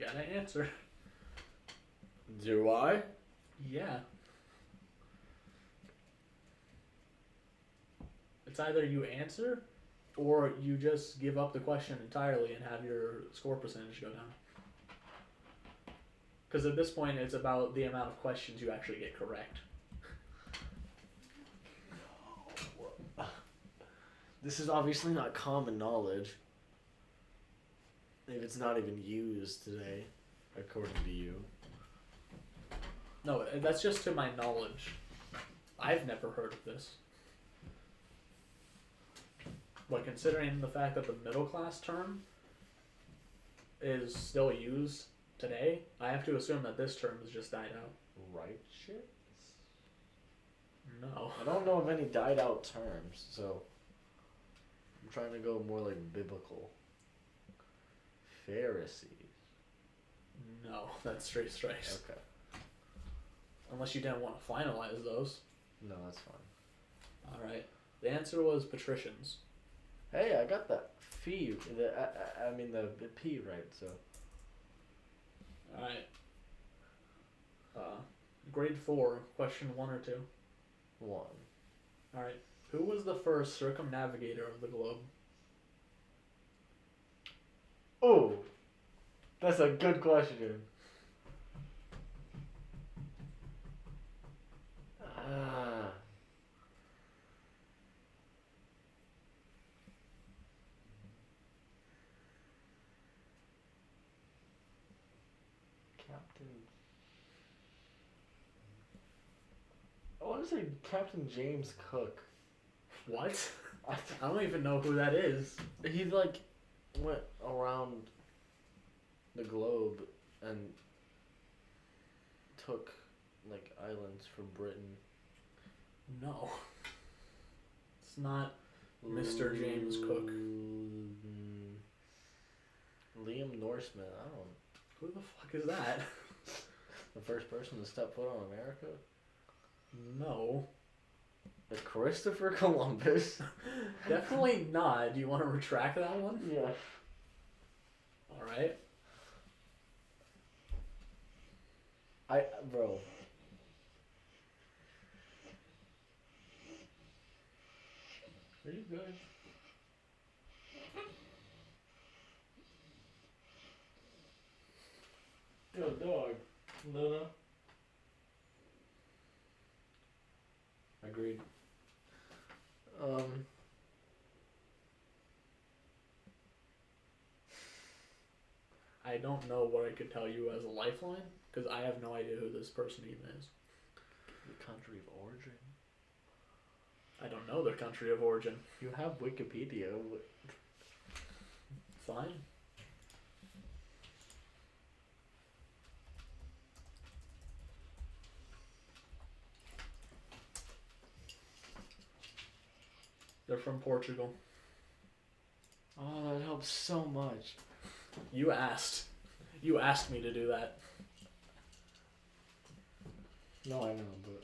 Speaker 1: Got an answer.
Speaker 2: Do I?
Speaker 1: Yeah. It's either you answer or you just give up the question entirely and have your score percentage go down. Because at this point, it's about the amount of questions you actually get correct.
Speaker 2: This is obviously not common knowledge. If it's not even used today, according to you.
Speaker 1: No, that's just to my knowledge. I've never heard of this. But considering the fact that the middle class term is still used today, I have to assume that this term has just died out.
Speaker 2: Righteous?
Speaker 1: No.
Speaker 2: I don't know of any died out terms, so I'm trying to go more like biblical. Pharisees.
Speaker 1: No, that's straight strikes.
Speaker 2: Okay.
Speaker 1: Unless you didn't want to finalize those.
Speaker 2: No, that's fine.
Speaker 1: Alright. The answer was patricians.
Speaker 2: Hey, I got that fee. I mean the P right, so.
Speaker 1: Alright. Grade 4, question 1 or 2.
Speaker 2: 1.
Speaker 1: Alright. Who was the first circumnavigator of the globe?
Speaker 2: Oh, that's a good question. Captain. I want to say Captain James Cook.
Speaker 1: What? I don't even know who that is.
Speaker 2: He like went around the globe and took like islands from Britain.
Speaker 1: No. It's not Mr. James Cook.
Speaker 2: Liam Norseman. I don't.
Speaker 1: Who the fuck is that?
Speaker 2: The first person to step foot on America.
Speaker 1: No.
Speaker 2: Christopher Columbus.
Speaker 1: Definitely not. Do you want to retract that one?
Speaker 2: Yeah.
Speaker 1: Alright.
Speaker 2: Bro.
Speaker 3: Are you good? Yo, dog. Luna. Agreed.
Speaker 1: I don't know what I could tell you as a lifeline because I have no idea who this person even is.
Speaker 3: The country of origin.
Speaker 1: I don't know their country of origin.
Speaker 3: You have Wikipedia.
Speaker 1: Fine. They're from Portugal.
Speaker 3: Oh, that helps so much.
Speaker 1: You asked. You asked me to do that.
Speaker 3: No, I know, but...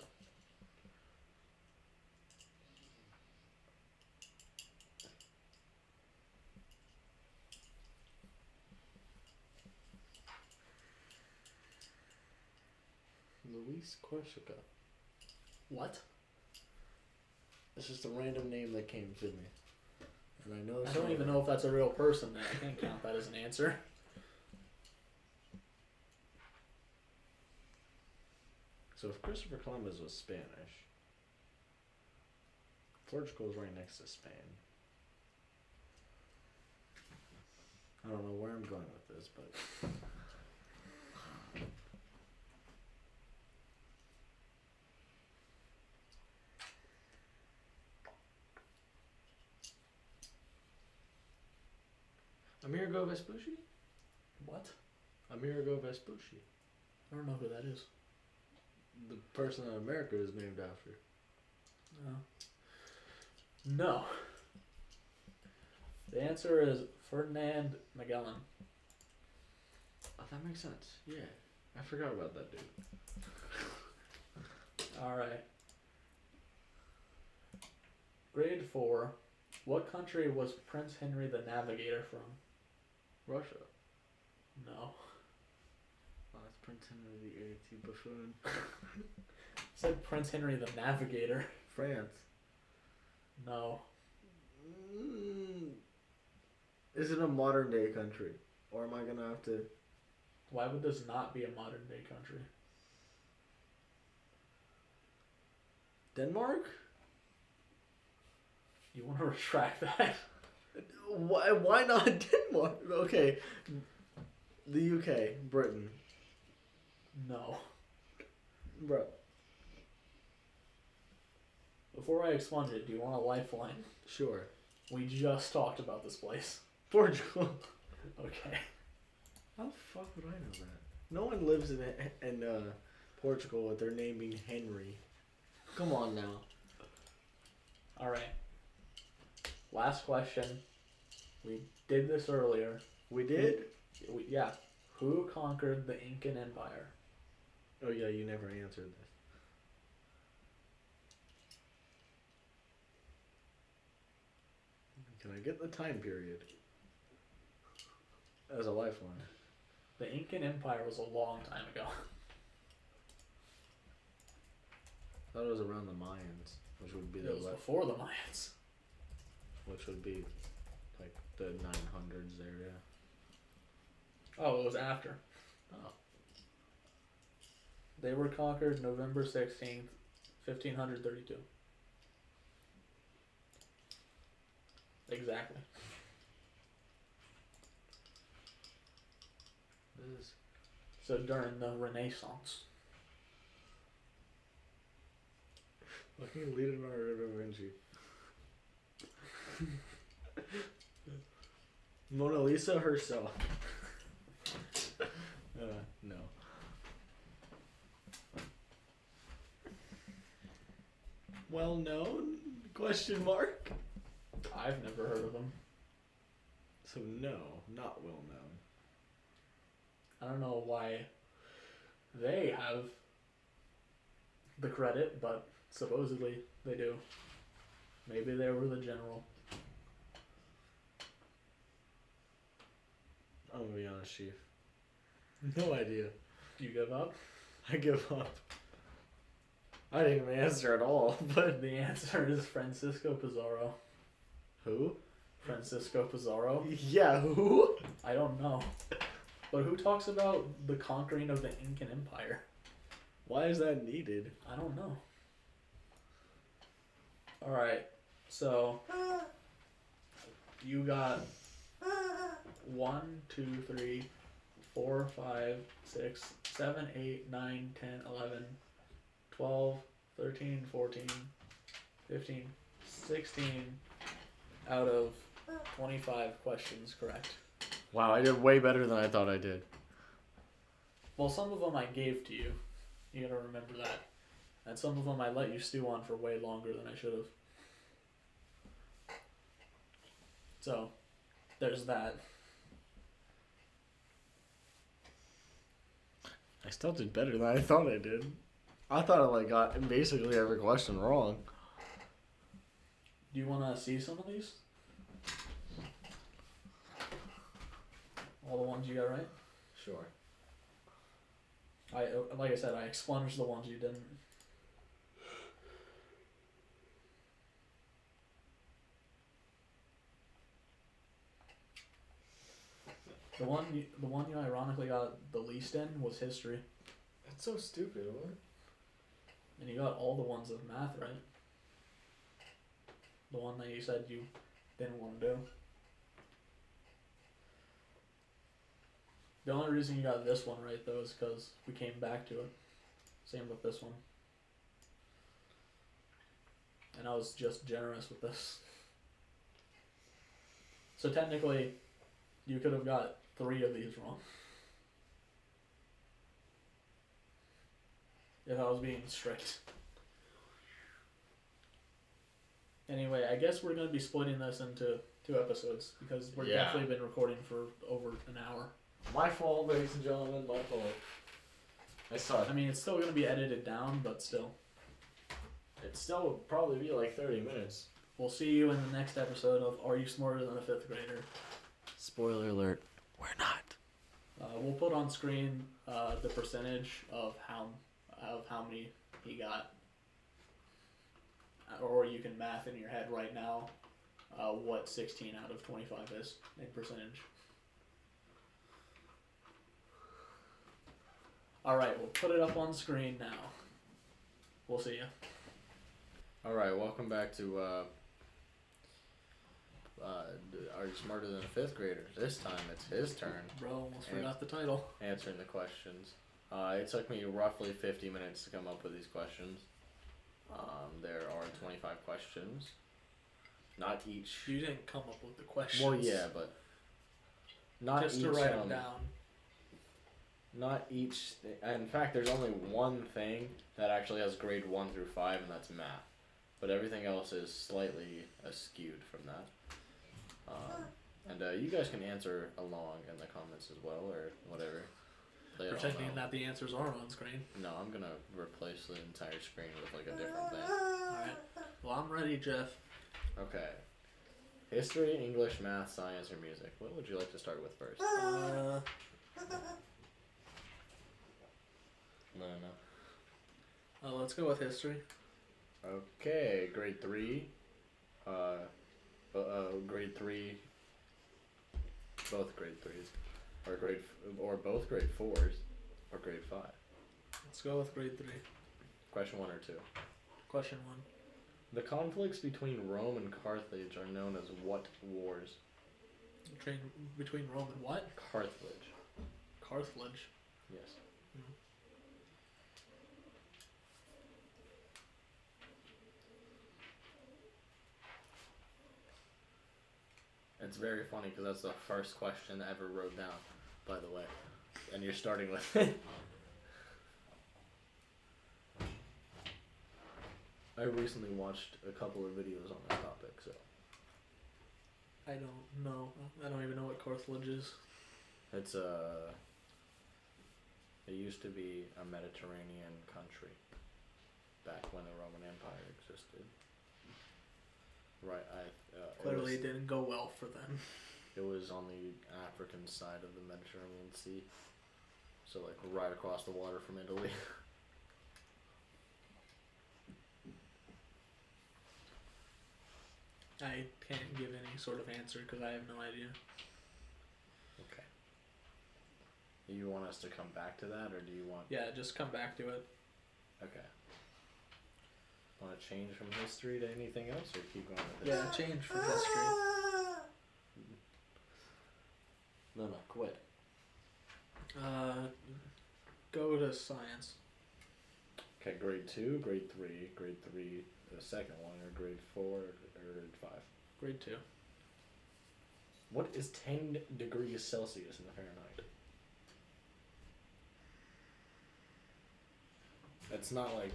Speaker 3: Luis Corsica.
Speaker 1: What?
Speaker 3: It's just a random name that came to me. And I know
Speaker 1: I don't even know if that's a real person. Then I can't count that as an answer.
Speaker 3: So if Christopher Columbus was Spanish, Portugal's right next to Spain. I don't know where I'm going with this, but... Amerigo Vespucci?
Speaker 1: What?
Speaker 3: Amerigo Vespucci.
Speaker 1: I don't know who that is.
Speaker 3: The person that America is named after.
Speaker 1: No. The answer is Ferdinand Magellan.
Speaker 3: Oh, that makes sense. Yeah. I forgot about that dude.
Speaker 1: Alright. Grade 4. What country was Prince Henry the Navigator from?
Speaker 3: Russia.
Speaker 1: No.
Speaker 3: Oh, that's Prince Henry the VIII buffoon.
Speaker 1: Said Prince Henry the Navigator.
Speaker 3: France.
Speaker 1: No.
Speaker 3: Is it a modern day country? Or am I gonna have to...
Speaker 1: Why would this not be a modern day country?
Speaker 3: Denmark?
Speaker 1: You want to retract that?
Speaker 3: Why not Denmark? Okay. The UK. Britain.
Speaker 1: No.
Speaker 3: Bro.
Speaker 1: Before I expunge it, do you want a lifeline?
Speaker 3: Sure.
Speaker 1: We just talked about this place.
Speaker 3: Portugal.
Speaker 1: Okay.
Speaker 3: How the fuck would I know that? No one lives in Portugal with their name being Henry. Come on now.
Speaker 1: Alright. Last question. We did this earlier.
Speaker 3: We did?
Speaker 1: Yeah. Who conquered the Incan Empire?
Speaker 3: Oh yeah, you never answered this. Can I get the time period? As a lifeline.
Speaker 1: The Incan Empire was a long time ago.
Speaker 3: I thought it was around the Mayans, which would be
Speaker 1: It was before the Mayans.
Speaker 3: which would be like the 900s area.
Speaker 1: Oh, it was after.
Speaker 3: Oh.
Speaker 1: They were conquered November 16th, 1532. Exactly.
Speaker 3: This is
Speaker 1: So during the Renaissance.
Speaker 3: fucking Leonardo da Vinci. Mona Lisa herself. No. Well known? Question mark?
Speaker 1: I've never heard of them.
Speaker 3: So no, not well known.
Speaker 1: I don't know why they have the credit, but supposedly they do. Maybe they were the general.
Speaker 3: I'm gonna be honest, Chief. No idea.
Speaker 1: Do you give up?
Speaker 3: I give up. I didn't even answer at all, but
Speaker 1: The answer is Francisco Pizarro. Francisco Pizarro?
Speaker 2: Yeah, who?
Speaker 1: I don't know. But who talks about the conquering of the Incan Empire?
Speaker 2: Why is that needed?
Speaker 1: I don't know. Alright, so you got 1, 2, 3, 4, 5, 6, 7, 8, 9, 10, 11, 12, 13, 14, 15, 16 out of 25 questions correct.
Speaker 3: Wow, I did way better than I thought I did.
Speaker 1: Well, some of them I gave to you. You gotta remember that. And some of them I let you stew on for way longer than I should have. So, there's that.
Speaker 3: I still did better than I thought I did. I thought I like got basically every question wrong.
Speaker 1: Do you want to see some of these? All the ones you got right?
Speaker 3: Sure.
Speaker 1: Like I said, I expunged the ones you didn't. The one you ironically got the least in was history,
Speaker 2: That's so stupid. What?
Speaker 1: and you got all the ones of math right. The one that you said you didn't want to do. The only reason you got this one right though is because we came back to it. Same with this one. And I was just generous with this. So technically, you could have got 3 of these wrong. If I was being strict. Anyway, I guess we're going to be splitting this into 2 episodes because we've definitely been recording for over an hour.
Speaker 2: My fault, ladies and gentlemen. My fault. I suck.
Speaker 1: I mean, it's still going to be edited down, but still.
Speaker 2: It still would probably be like 30 minutes.
Speaker 1: We'll see you in the next episode of Are You Smarter Than a 5th Grader?
Speaker 3: Spoiler alert, we're not.
Speaker 1: We'll put on screen the percentage of how many he got. Or you can math in your head right now what 16 out of 25 is in percentage. Alright, we'll put it up on screen now. We'll see you.
Speaker 3: Alright, welcome back to Are You Smarter Than a 5th Grader? This time it's his turn
Speaker 1: Bro, almost forgot the title.
Speaker 3: answering the questions. It took me roughly 50 minutes to come up with these questions. There are 25 questions. Not each.
Speaker 1: You didn't come up with the questions.
Speaker 3: Well, yeah, but not
Speaker 1: just
Speaker 3: each.
Speaker 1: to write them down.
Speaker 3: Not each. In fact, there's only one thing that actually has grade 1 through 5, and that's math. But everything else is slightly skewed from that. And you guys can answer along in the comments as well, or whatever.
Speaker 1: Pretending that the answers are on screen.
Speaker 3: No, I'm gonna replace the entire screen with like a different thing.
Speaker 1: Alright. Well, I'm ready, Jeff.
Speaker 3: Okay. History, English, math, science, or music. What would you like to start with first? No.
Speaker 1: Let's go with history.
Speaker 3: Okay, grade 3. Grade 3. Both grade 3s. Or both grade 4s. Or grade 5.
Speaker 1: Let's go with grade 3.
Speaker 3: Question 1 or 2.
Speaker 1: Question 1.
Speaker 3: The conflicts between Rome and Carthage are known as what wars?
Speaker 1: Between Rome and what?
Speaker 3: Carthage.
Speaker 1: Carthage.
Speaker 3: Yes. It's very funny because that's the first question I ever wrote down, by the way. And you're starting with it. I recently watched a couple of videos on this topic, so.
Speaker 1: I don't know. I don't even know what Carthage is.
Speaker 3: It's it used to be a Mediterranean country back when the Roman Empire existed. Right,
Speaker 1: Clearly it didn't go well for them.
Speaker 3: It was on the African side of the Mediterranean Sea. So like right across the water from Italy.
Speaker 1: I can't give any sort of answer because I have no idea.
Speaker 3: Okay. You want us to come back to that, or do you want...
Speaker 1: Yeah, just come back to it.
Speaker 3: Okay. Want to change from history to anything else, or keep going with this?
Speaker 1: Yeah, change from history.
Speaker 3: No, quit.
Speaker 1: Go to science.
Speaker 3: Okay, grade 2, grade 3, grade 3, the second one, or grade 4, or grade 5.
Speaker 1: Grade 2.
Speaker 3: What is 10 degrees Celsius in Fahrenheit? It's not like...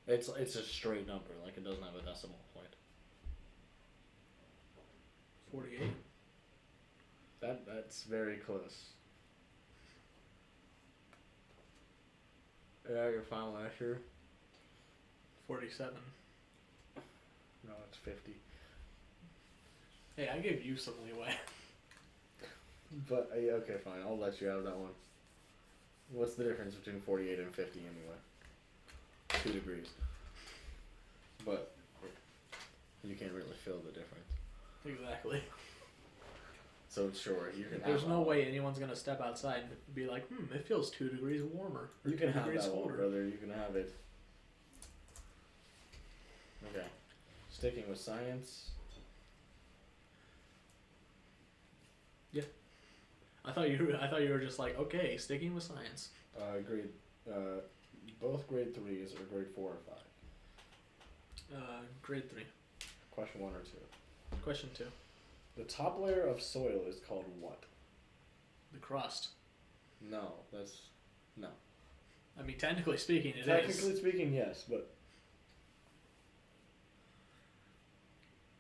Speaker 3: It's a straight number, like it doesn't have a decimal point.
Speaker 1: 48.
Speaker 3: That's very close. Yeah, your final answer?
Speaker 1: 47.
Speaker 3: No, it's 50.
Speaker 1: Hey, I gave you some leeway.
Speaker 3: But, okay, fine, I'll let you have that one. What's the difference between 48 and 50 anyway? 2 degrees. But you can't really feel the difference.
Speaker 1: Exactly.
Speaker 3: So sure, you can.
Speaker 1: There's
Speaker 3: have
Speaker 1: no
Speaker 3: that
Speaker 1: way anyone's gonna step outside and be like, it feels 2 degrees warmer. Or
Speaker 3: You can
Speaker 1: 2
Speaker 3: have
Speaker 1: degrees
Speaker 3: that one,
Speaker 1: colder.
Speaker 3: brother. You can have it. Okay. Sticking with science.
Speaker 1: I thought you were just like, okay, sticking with science.
Speaker 3: Grade. Both grade 3s or grade 4 or 5.
Speaker 1: Grade 3.
Speaker 3: Question 1 or 2.
Speaker 1: Question 2.
Speaker 3: The top layer of soil is called what?
Speaker 1: The crust.
Speaker 3: No, that's no.
Speaker 1: I mean, technically speaking, it is.
Speaker 3: Technically speaking, yes, but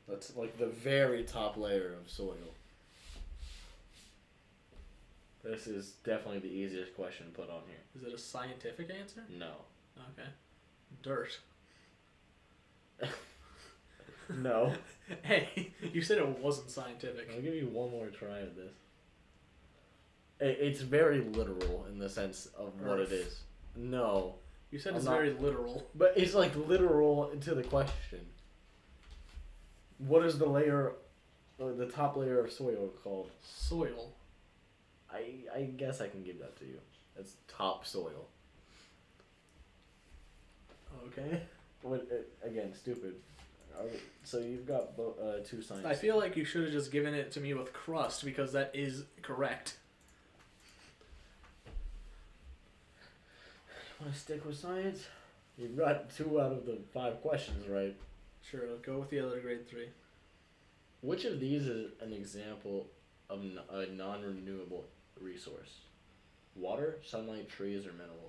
Speaker 3: that's like the very top layer of soil. This is definitely the easiest question to put on here.
Speaker 1: Is it a scientific answer?
Speaker 3: No.
Speaker 1: Okay. Dirt.
Speaker 3: No.
Speaker 1: Hey, you said it wasn't scientific.
Speaker 3: I'll give you one more try at this. It's very literal in the sense of what it is. No.
Speaker 1: You said it's very literal.
Speaker 3: But it's like literal to the question. What is the layer, the top layer of soil called?
Speaker 1: Soil.
Speaker 3: I guess I can give that to you. It's topsoil.
Speaker 1: Okay.
Speaker 3: Again, stupid. So you've got 2 science.
Speaker 1: I feel like you should have just given it to me with crust because that is correct.
Speaker 3: Want to stick with science? You've got 2 out of the 5 questions right.
Speaker 1: Sure, I'll go with the other grade 3.
Speaker 3: Which of these is an example of a non-renewable resource? Water, sunlight, trees, or minerals?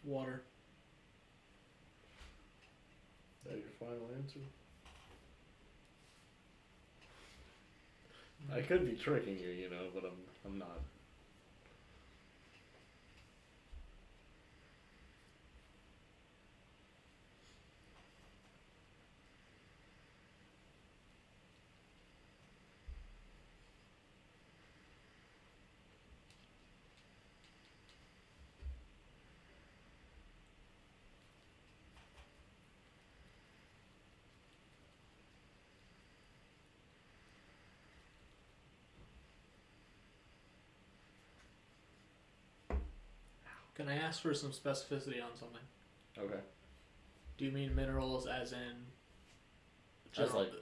Speaker 1: Water.
Speaker 3: Is that your final answer? I could be tricking you, you know, but I'm not.
Speaker 1: Can I ask for some specificity on something?
Speaker 3: Okay.
Speaker 1: Do you mean minerals as in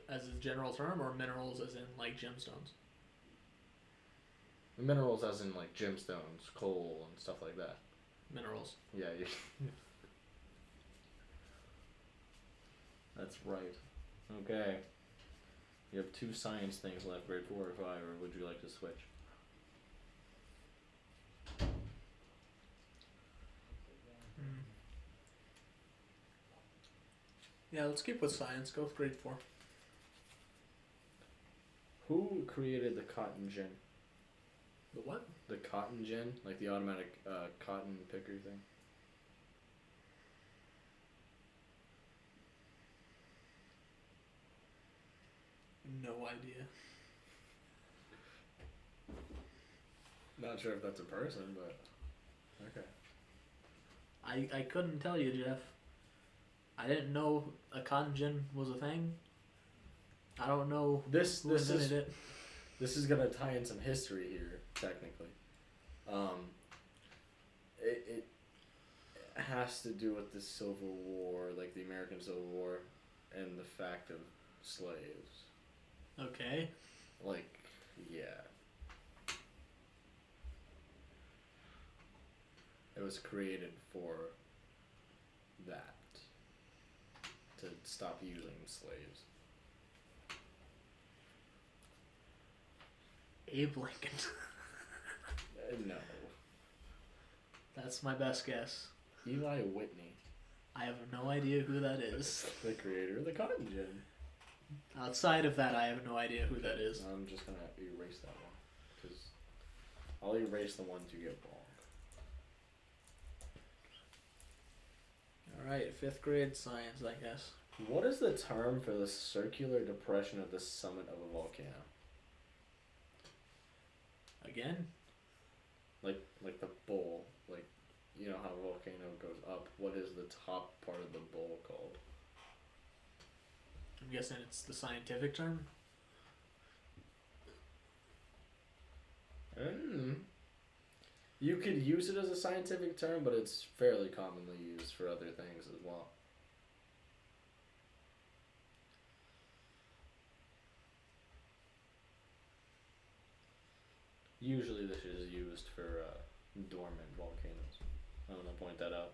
Speaker 1: as a general term, or minerals as in like gemstones?
Speaker 3: Minerals as in like gemstones, coal, and stuff like that.
Speaker 1: Minerals.
Speaker 3: Yeah, that's right. Okay. You have 2 science things left, grade 4 or 5, or would you like to switch?
Speaker 1: Yeah, let's keep with science. Go with grade 4.
Speaker 3: Who created the cotton gin?
Speaker 1: The what?
Speaker 3: The cotton gin, like the automatic cotton picker thing.
Speaker 1: No idea.
Speaker 3: Not sure if that's a person, but okay.
Speaker 1: I couldn't tell you, Jeff. I didn't know a cotton gin was a thing. I don't know
Speaker 3: This
Speaker 1: who invented it.
Speaker 3: This is gonna tie in some history here, technically. It has to do with the Civil War, like the American Civil War, and the fact of slaves.
Speaker 1: Okay.
Speaker 3: Like, yeah. It was created for that. To stop using slaves.
Speaker 1: Abe Lincoln.
Speaker 3: No.
Speaker 1: That's my best guess.
Speaker 3: Eli Whitney.
Speaker 1: I have no idea who that is.
Speaker 3: The creator of the cotton gin.
Speaker 1: Outside of that, I have no idea who that is.
Speaker 3: I'm just gonna erase that one. Because I'll erase the ones you get wrong.
Speaker 1: Alright, 5th grade science, I guess.
Speaker 3: What is the term for the circular depression of the summit of a volcano?
Speaker 1: Again?
Speaker 3: Like the bowl. Like, you know how a volcano goes up. What is the top part of the bowl called?
Speaker 1: I'm guessing it's the scientific term?
Speaker 3: You could use it as a scientific term, but it's fairly commonly used for other things as well. Usually this is used for dormant volcanoes. I'm gonna point that out.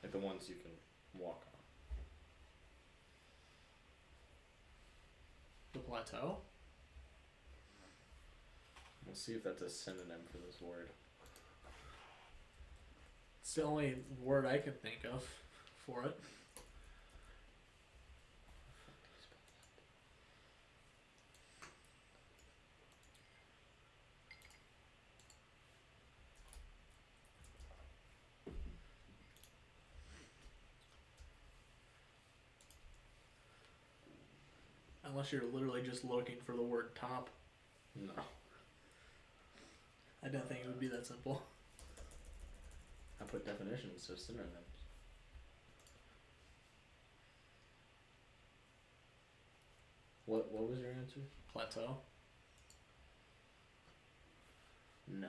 Speaker 3: Like the ones you can walk on.
Speaker 1: The plateau?
Speaker 3: We'll see if that's a synonym for this word.
Speaker 1: It's the only word I can think of for it. Unless you're literally just looking for the word top.
Speaker 3: No.
Speaker 1: I don't think it would be that simple.
Speaker 3: I put definitions, so synonyms. What was your answer?
Speaker 1: Plateau?
Speaker 3: No.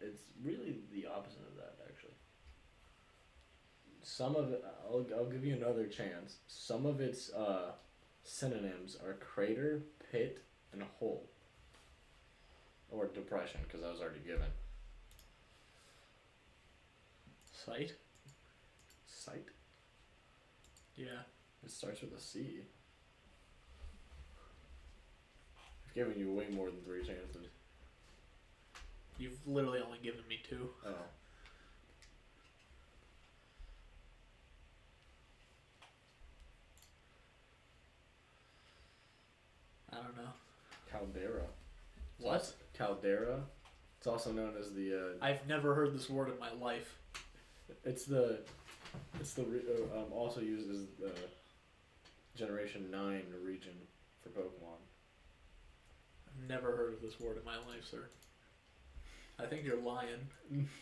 Speaker 3: It's really the opposite of that, actually. Some of it, I'll give you another chance. Some of its synonyms are crater, pit, and hole. Or depression, because that was already given.
Speaker 1: Site?
Speaker 3: Site?
Speaker 1: Yeah.
Speaker 3: It starts with a C. I've given you way more than 3 chances.
Speaker 1: You've literally only given me 2.
Speaker 3: Oh.
Speaker 1: I don't know.
Speaker 3: Caldera.
Speaker 1: What?
Speaker 3: Caldera. It's also known as the.
Speaker 1: I've never heard this word in my life.
Speaker 3: It's also used as the Generation 9 region for Pokemon.
Speaker 1: I've never heard of this word in my life, sir. I think you're lying.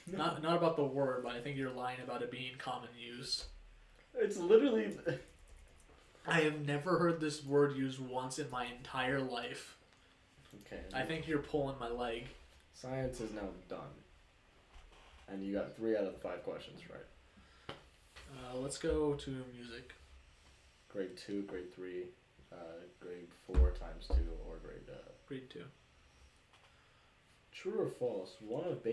Speaker 1: Not about the word, but I think you're lying about it being common use.
Speaker 3: It's literally.
Speaker 1: I have never heard this word used once in my entire life.
Speaker 3: Okay.
Speaker 1: I think you're pulling my leg.
Speaker 3: Science is now done. And you got 3 out of the 5 questions right.
Speaker 1: Let's go to music.
Speaker 3: Grade 2, grade 3, grade 4 times 2, or
Speaker 1: Grade 2.
Speaker 3: True or false? One of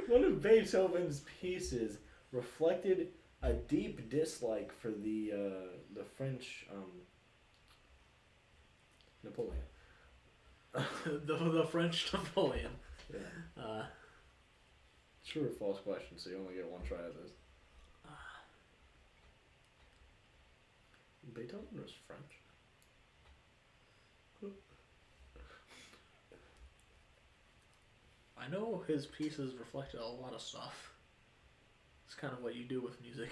Speaker 3: one of Beethoven's pieces reflected a deep dislike for the French Napoleon.
Speaker 1: the French Napoleon.
Speaker 3: Yeah. True or false question, so you only get 1 try at this. Beethoven was French.
Speaker 1: I know his pieces reflected a lot of stuff. It's kind of what you do with music.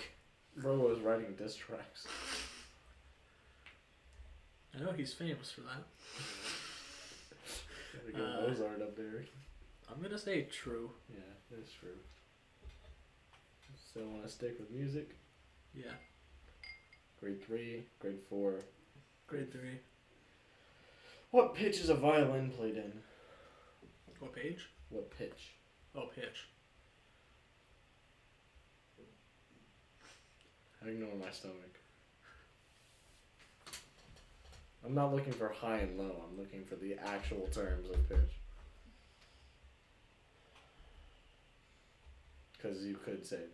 Speaker 3: Bro was writing diss tracks.
Speaker 1: I know he's famous for that.
Speaker 3: Gotta get Mozart up there.
Speaker 1: I'm gonna say true.
Speaker 3: Yeah, that's true. Still want to stick with music?
Speaker 1: Yeah.
Speaker 3: Grade 3, grade 4.
Speaker 1: Grade 3.
Speaker 3: What pitch is a violin played in?
Speaker 1: What page?
Speaker 3: What pitch?
Speaker 1: Oh, pitch.
Speaker 3: Ignore my stomach. I'm not looking for high and low. I'm looking for the actual terms of pitch. Because you could say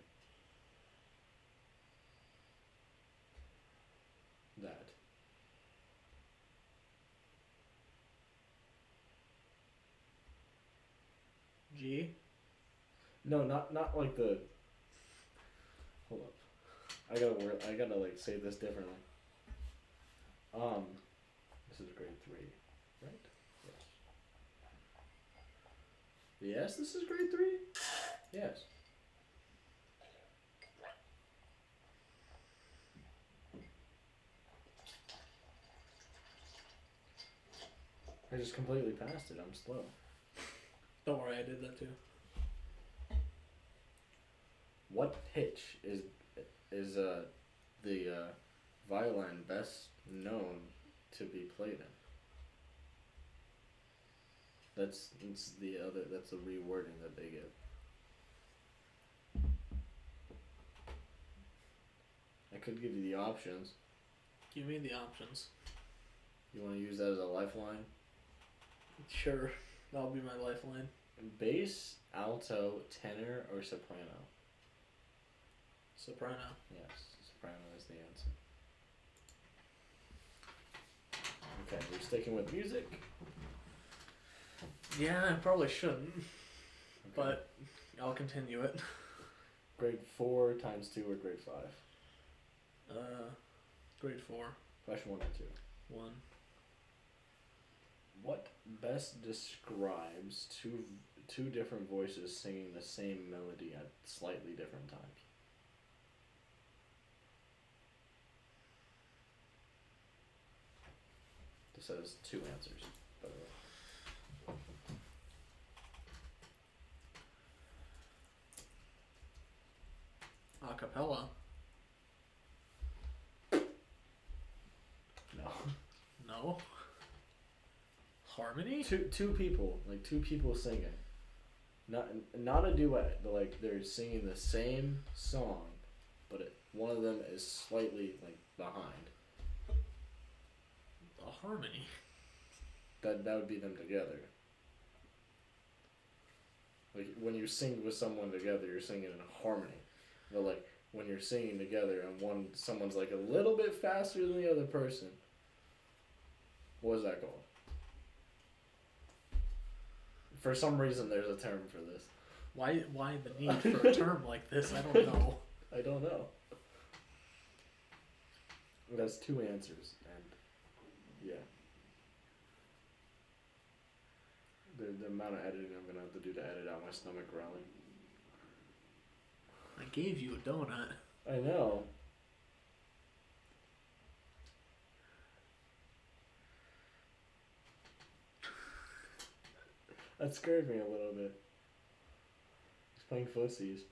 Speaker 3: that.
Speaker 1: G?
Speaker 3: No, not like the. Hold up. I gotta like say this differently. This is grade 3, right? Yes. Yes, this is grade 3? Yes. I just completely passed it. I'm slow.
Speaker 1: Don't worry, I did that too.
Speaker 3: What pitch is the violin best known to be played in? That's the rewording that they give. I could give you the options.
Speaker 1: Give me the options.
Speaker 3: You want to use that as a lifeline?
Speaker 1: Sure, that'll be my lifeline.
Speaker 3: Bass, alto, tenor, or soprano?
Speaker 1: Soprano.
Speaker 3: Yes, soprano is the answer. Okay, we're sticking with music.
Speaker 1: Yeah, I probably shouldn't,
Speaker 3: Okay.
Speaker 1: but I'll continue it.
Speaker 3: Grade 4 times 2 or grade 5?
Speaker 1: Grade 4.
Speaker 3: Question 1 or 2.
Speaker 1: 1.
Speaker 3: What best describes two different voices singing the same melody at slightly different times? This has 2 answers, by the way.
Speaker 1: Acapella.
Speaker 3: No.
Speaker 1: No. Harmony?
Speaker 3: Two people singing. Not a duet, but like they're singing the same song, but one of them is slightly like behind.
Speaker 1: A harmony.
Speaker 3: That would be them together. Like when you sing with someone together, you're singing in harmony. But like when you're singing together and someone's like a little bit faster than the other person, what is that called? For some reason, there's a term for this.
Speaker 1: Why the need for a term like this? I don't know.
Speaker 3: I don't know. It has 2 answers, and yeah. The amount of editing I'm gonna have to do to edit out my stomach growling.
Speaker 1: I gave you a donut.
Speaker 3: I know. That scared me a little bit. He's playing footsies.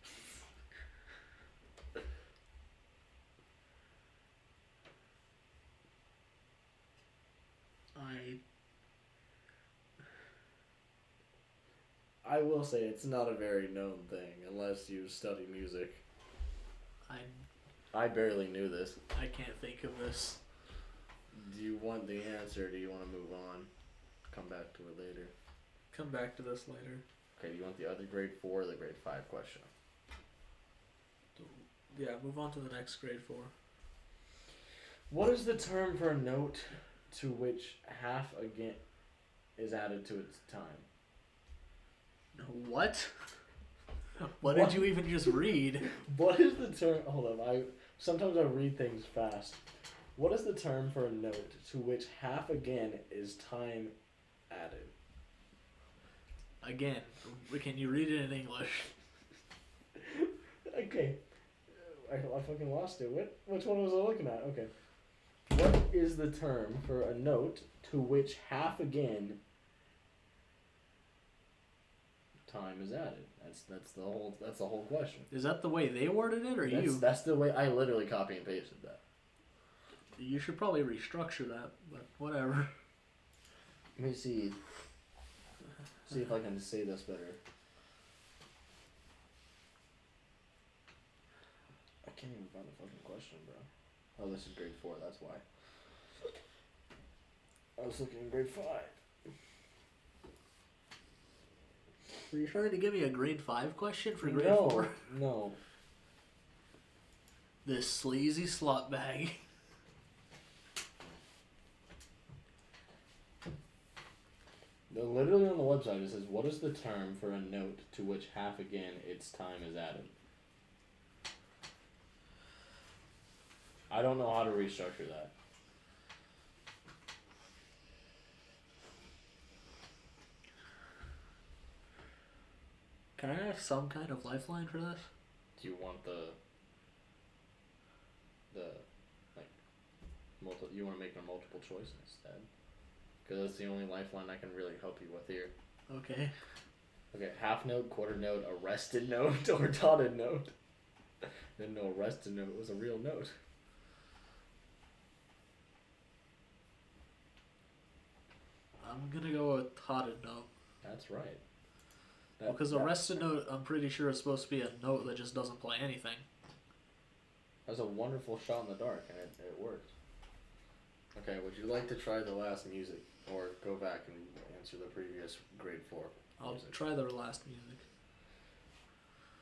Speaker 3: I will say it's not a very known thing unless you study music. I barely knew this.
Speaker 1: I can't think of this.
Speaker 3: Do you want the answer or do you want to move on? Come back to it later.
Speaker 1: Come back to this later.
Speaker 3: Okay, do you want the other grade 4 or the grade 5 question?
Speaker 1: Yeah, move on to the next grade 4.
Speaker 3: What is the term for a note to which half again is added to its time?
Speaker 1: What? What did you even just read?
Speaker 3: What is the term? Hold on, sometimes I read things fast. What is the term for a note to which half again is time added?
Speaker 1: Again, can you read it in English?
Speaker 3: Okay. I fucking lost it. Which one was I looking at? Okay. What is the term for a note to which half again time is added? That's the whole question.
Speaker 1: Is that the way they worded it, or you?
Speaker 3: That's the way I literally copy and pasted that.
Speaker 1: You should probably restructure that, but whatever.
Speaker 3: Let me see. See if I can say this better. I can't even find the fucking question, bro. Oh, this is grade 4, that's why. I was looking in grade 5.
Speaker 1: Were you trying to give me a grade 5 question for grade 4?
Speaker 3: No.
Speaker 1: This sleazy slut bag.
Speaker 3: Literally on the website it says, what is the term for a note to which half again its time is added? I don't know how to restructure that.
Speaker 1: Can I have some kind of lifeline for this?
Speaker 3: Do you want the you want to make a multiple choice instead? Because that's the only lifeline I can really help you with here.
Speaker 1: Okay.
Speaker 3: Okay, half note, quarter note, arrested note, or dotted note. Didn't know arrested note was a real note.
Speaker 1: I'm gonna go with dotted note.
Speaker 3: That's right.
Speaker 1: Because arrested note, I'm pretty sure is supposed to be a note that just doesn't play anything.
Speaker 3: That was a wonderful shot in the dark, and it worked. Okay, would you like to try the last music, or go back and answer the previous grade 4?
Speaker 1: I'll
Speaker 3: music?
Speaker 1: try the last music.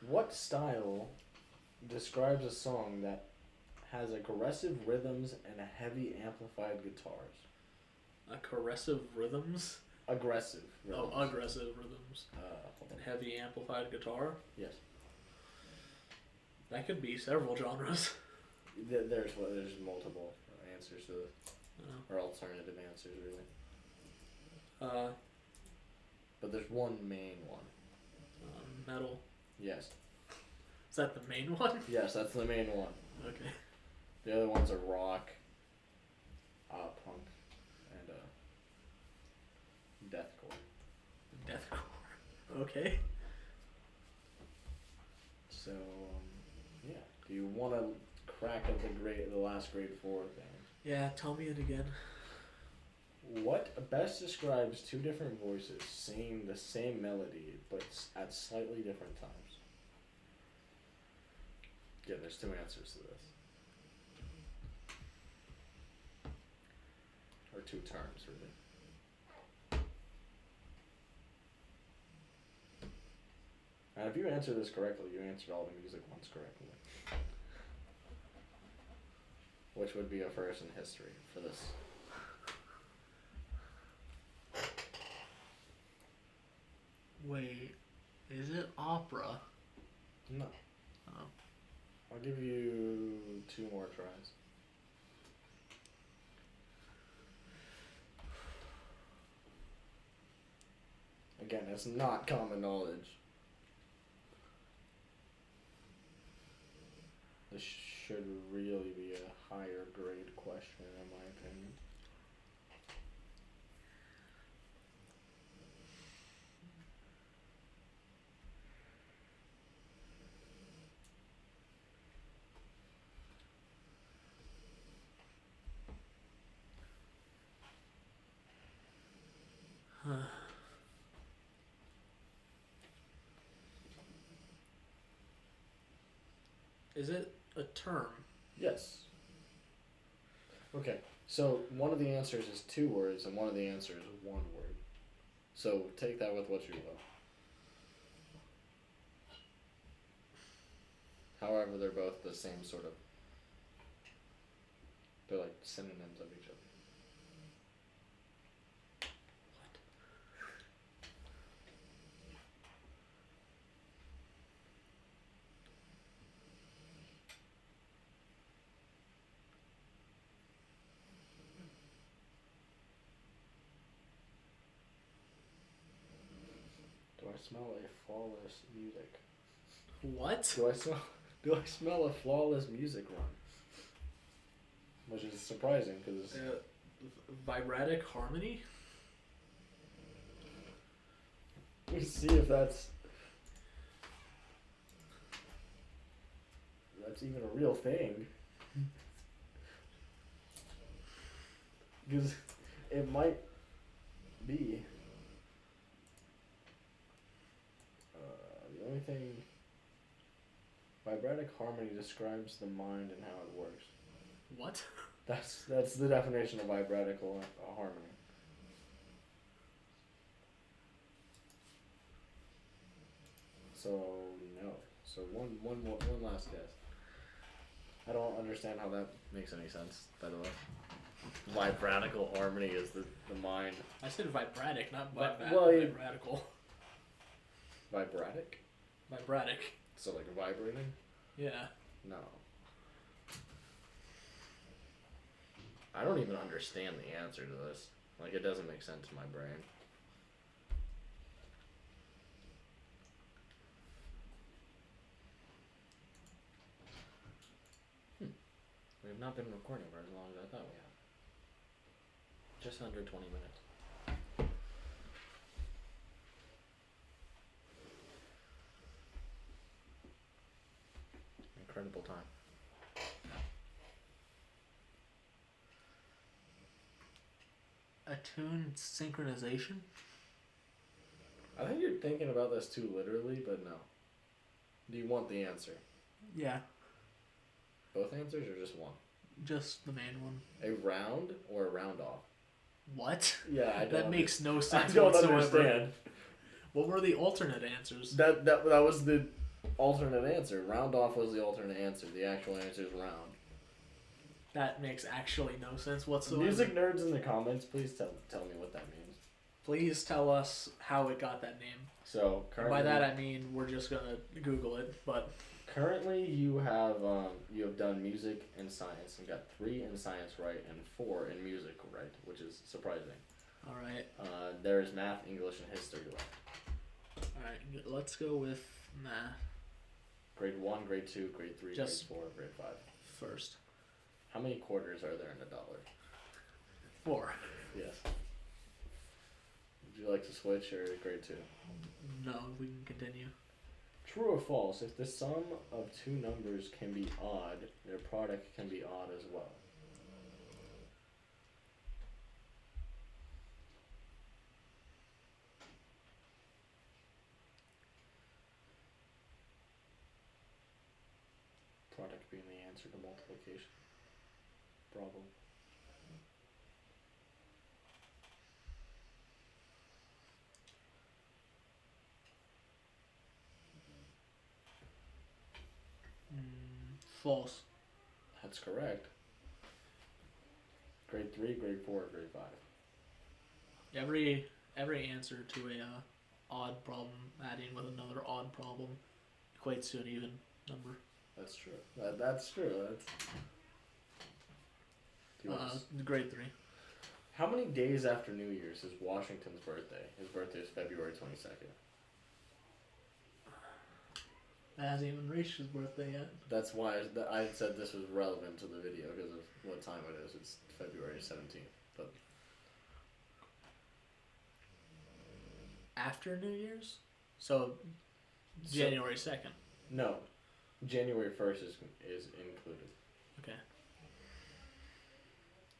Speaker 3: What style describes a song that has aggressive rhythms and a heavy amplified guitars?
Speaker 1: Aggressive rhythms?
Speaker 3: Aggressive rhythms.
Speaker 1: Oh, aggressive rhythms.
Speaker 3: Hold on.
Speaker 1: And heavy amplified guitar?
Speaker 3: Yes.
Speaker 1: That could be several genres.
Speaker 3: There's multiple answers to this.
Speaker 1: Oh.
Speaker 3: Or alternative answers, really. But there's one main one.
Speaker 1: Metal.
Speaker 3: Yes.
Speaker 1: Is that the main one?
Speaker 3: Yes, that's the main one.
Speaker 1: Okay.
Speaker 3: The other ones are rock, punk, and deathcore.
Speaker 1: Deathcore. Okay.
Speaker 3: So, yeah. Do you want to crack at the last grade 4 thing?
Speaker 1: Yeah, tell me it again.
Speaker 3: What best describes two different voices singing the same melody but at slightly different times? Yeah, there's 2 answers to this. Or 2 terms, really. And if you answer this correctly, you answered all the music ones correctly. Which would be a first in history for this.
Speaker 1: Wait, is it opera?
Speaker 3: No.
Speaker 1: Oh.
Speaker 3: I'll give you 2 more tries. Again, it's not common knowledge. This should really be a higher grade question, in my opinion.
Speaker 1: Is it a term?
Speaker 3: Yes. Okay, so one of the answers is 2 words, and one of the answers is 1 word. So take that with what you will. However, they're both the same sort of. They're like synonyms of each other. smell a flawless music.
Speaker 1: What?
Speaker 3: Do I smell a flawless music run? Which is surprising because
Speaker 1: Vibratic harmony?
Speaker 3: we see if that's even a real thing. Because it might be. The only thing. Vibratic harmony describes the mind and how it works.
Speaker 1: What?
Speaker 3: That's the definition of vibratic harmony. So no. So one last guess. I don't understand how that makes any sense, by the way. Vibratical harmony is the mind.
Speaker 1: I said vibratic, not
Speaker 3: Well,
Speaker 1: vibratical.
Speaker 3: Vibratic?
Speaker 1: Vibratic.
Speaker 3: So like vibrating?
Speaker 1: Yeah.
Speaker 3: No. I don't even understand the answer to this. Like, it doesn't make sense in my brain. We have not been recording for as long as I thought we had. Just under 20 minutes. Incredible time.
Speaker 1: Attuned synchronization?
Speaker 3: I think you're thinking about this too literally, but no. Do you want the answer?
Speaker 1: Yeah.
Speaker 3: Both answers or just one?
Speaker 1: Just the main one.
Speaker 3: A round or a round off?
Speaker 1: What?
Speaker 3: Yeah, I don't.
Speaker 1: That makes no sense
Speaker 3: I don't
Speaker 1: whatsoever.
Speaker 3: understand.
Speaker 1: What were the alternate answers?
Speaker 3: That was the alternate answer. Round off was the alternate answer. The actual answer is round.
Speaker 1: That makes actually no sense whatsoever.
Speaker 3: Music nerds in the comments, please tell me what that means.
Speaker 1: Please tell us how it got that name.
Speaker 3: So currently,
Speaker 1: By that I mean we're just gonna Google it, but
Speaker 3: currently you have done music and science and got 3 in science right and 4 in music right, which is surprising.
Speaker 1: all right.
Speaker 3: There is math, English, and history left.
Speaker 1: All right, let's go with math
Speaker 3: Grade 1, grade 2, grade 3,
Speaker 1: Just-
Speaker 3: grade 4, grade 5.
Speaker 1: first.
Speaker 3: How many quarters are there in a dollar?
Speaker 1: 4.
Speaker 3: Yes. Would you like to switch or grade 2?
Speaker 1: No, we can continue.
Speaker 3: True or false, if the sum of 2 numbers can be odd, their product can be odd as well. Product being the answer to multiplication problem.
Speaker 1: False.
Speaker 3: That's correct. Grade 3, grade 4, grade 5.
Speaker 1: Every answer to a odd problem adding with another odd problem equates to an even number.
Speaker 3: That's true. That's true. Do you want
Speaker 1: Grade 3.
Speaker 3: How many days after New Year's is Washington's birthday? His birthday is February 22nd.
Speaker 1: It hasn't even reached his birthday yet.
Speaker 3: That's why I said this was relevant to the video because of what time it is. It's February 17th. But
Speaker 1: After New Year's? So January 2nd.
Speaker 3: no, January 1st is included.
Speaker 1: Okay.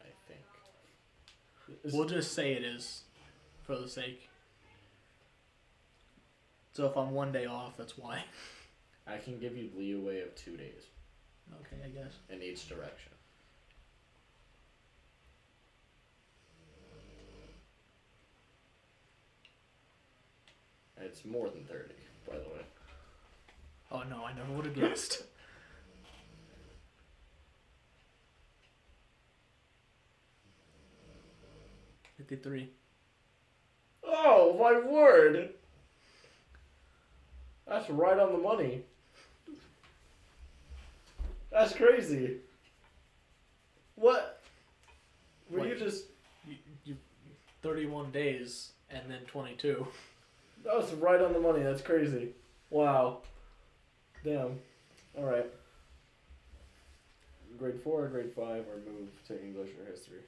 Speaker 3: I think.
Speaker 1: We'll just say it is for the sake. So if I'm one day off, that's why.
Speaker 3: I can give you leeway of 2 days
Speaker 1: Okay, I guess.
Speaker 3: in each direction. It's more than 30, by the way.
Speaker 1: Oh no, I never would have guessed. $53.
Speaker 3: Oh, my word! That's right on the money. That's crazy. What? Were you
Speaker 1: Wait.
Speaker 3: just...
Speaker 1: You 31 days and then 22.
Speaker 3: That was right on the money. That's crazy. Wow. Damn. All right. Grade 4 or grade 5, or move to English or history?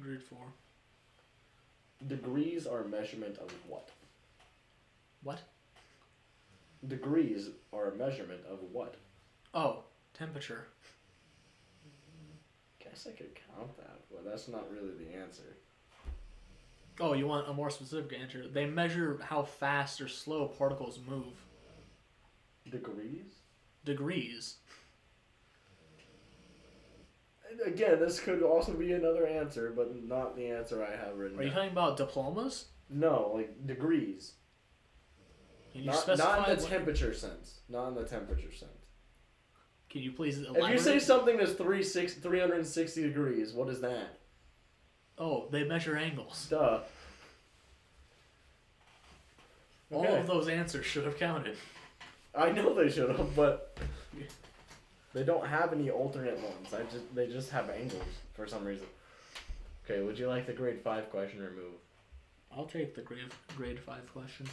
Speaker 1: Grade 4.
Speaker 3: Degrees are a measurement of what?
Speaker 1: What?
Speaker 3: Degrees are a measurement of what?
Speaker 1: Oh, temperature.
Speaker 3: Guess I could count that, but that's not really the answer.
Speaker 1: Oh, you want a more specific answer? They measure how fast or slow particles move.
Speaker 3: Degrees?
Speaker 1: Degrees.
Speaker 3: Again, this could also be another answer, but not the answer I have written
Speaker 1: Are you
Speaker 3: down.
Speaker 1: talking about diplomas?
Speaker 3: No, like degrees.
Speaker 1: Can you
Speaker 3: Not
Speaker 1: specify
Speaker 3: in the temperature sense. Not in the temperature sense.
Speaker 1: Can you please elaborate?
Speaker 3: If you say something that's 360 degrees, what is that?
Speaker 1: Oh, they measure angles.
Speaker 3: Duh.
Speaker 1: All of those answers should have counted.
Speaker 3: I know they should have, but they don't have any alternate ones. They just have angles for some reason. Okay, would you like the grade 5 question or move?
Speaker 1: I'll take the grade 5 question.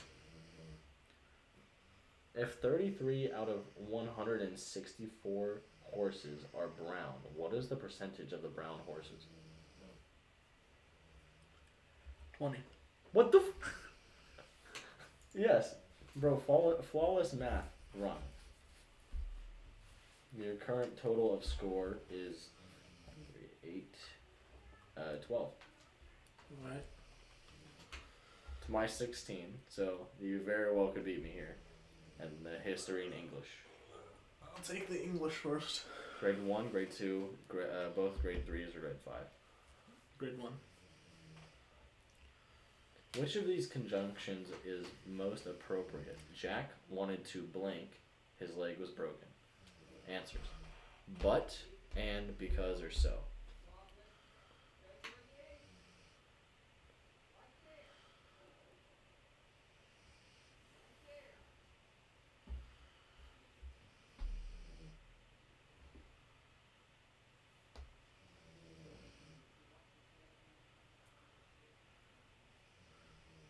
Speaker 3: If 33 out of 164 horses are brown, what is the percentage of the brown horses?
Speaker 1: 20.
Speaker 3: What the Yes. Bro, flawless math. Run. Your current total of score is 12.
Speaker 1: Alright.
Speaker 3: To my 16, so you very well could beat me here. And the history and English.
Speaker 1: I'll take the English first.
Speaker 3: Grade 1, grade 2, both grade 3s or grade 5.
Speaker 1: Grade 1.
Speaker 3: Which of these conjunctions is most appropriate? Jack wanted to blank, his leg was broken. Answers: but, and, because, or so.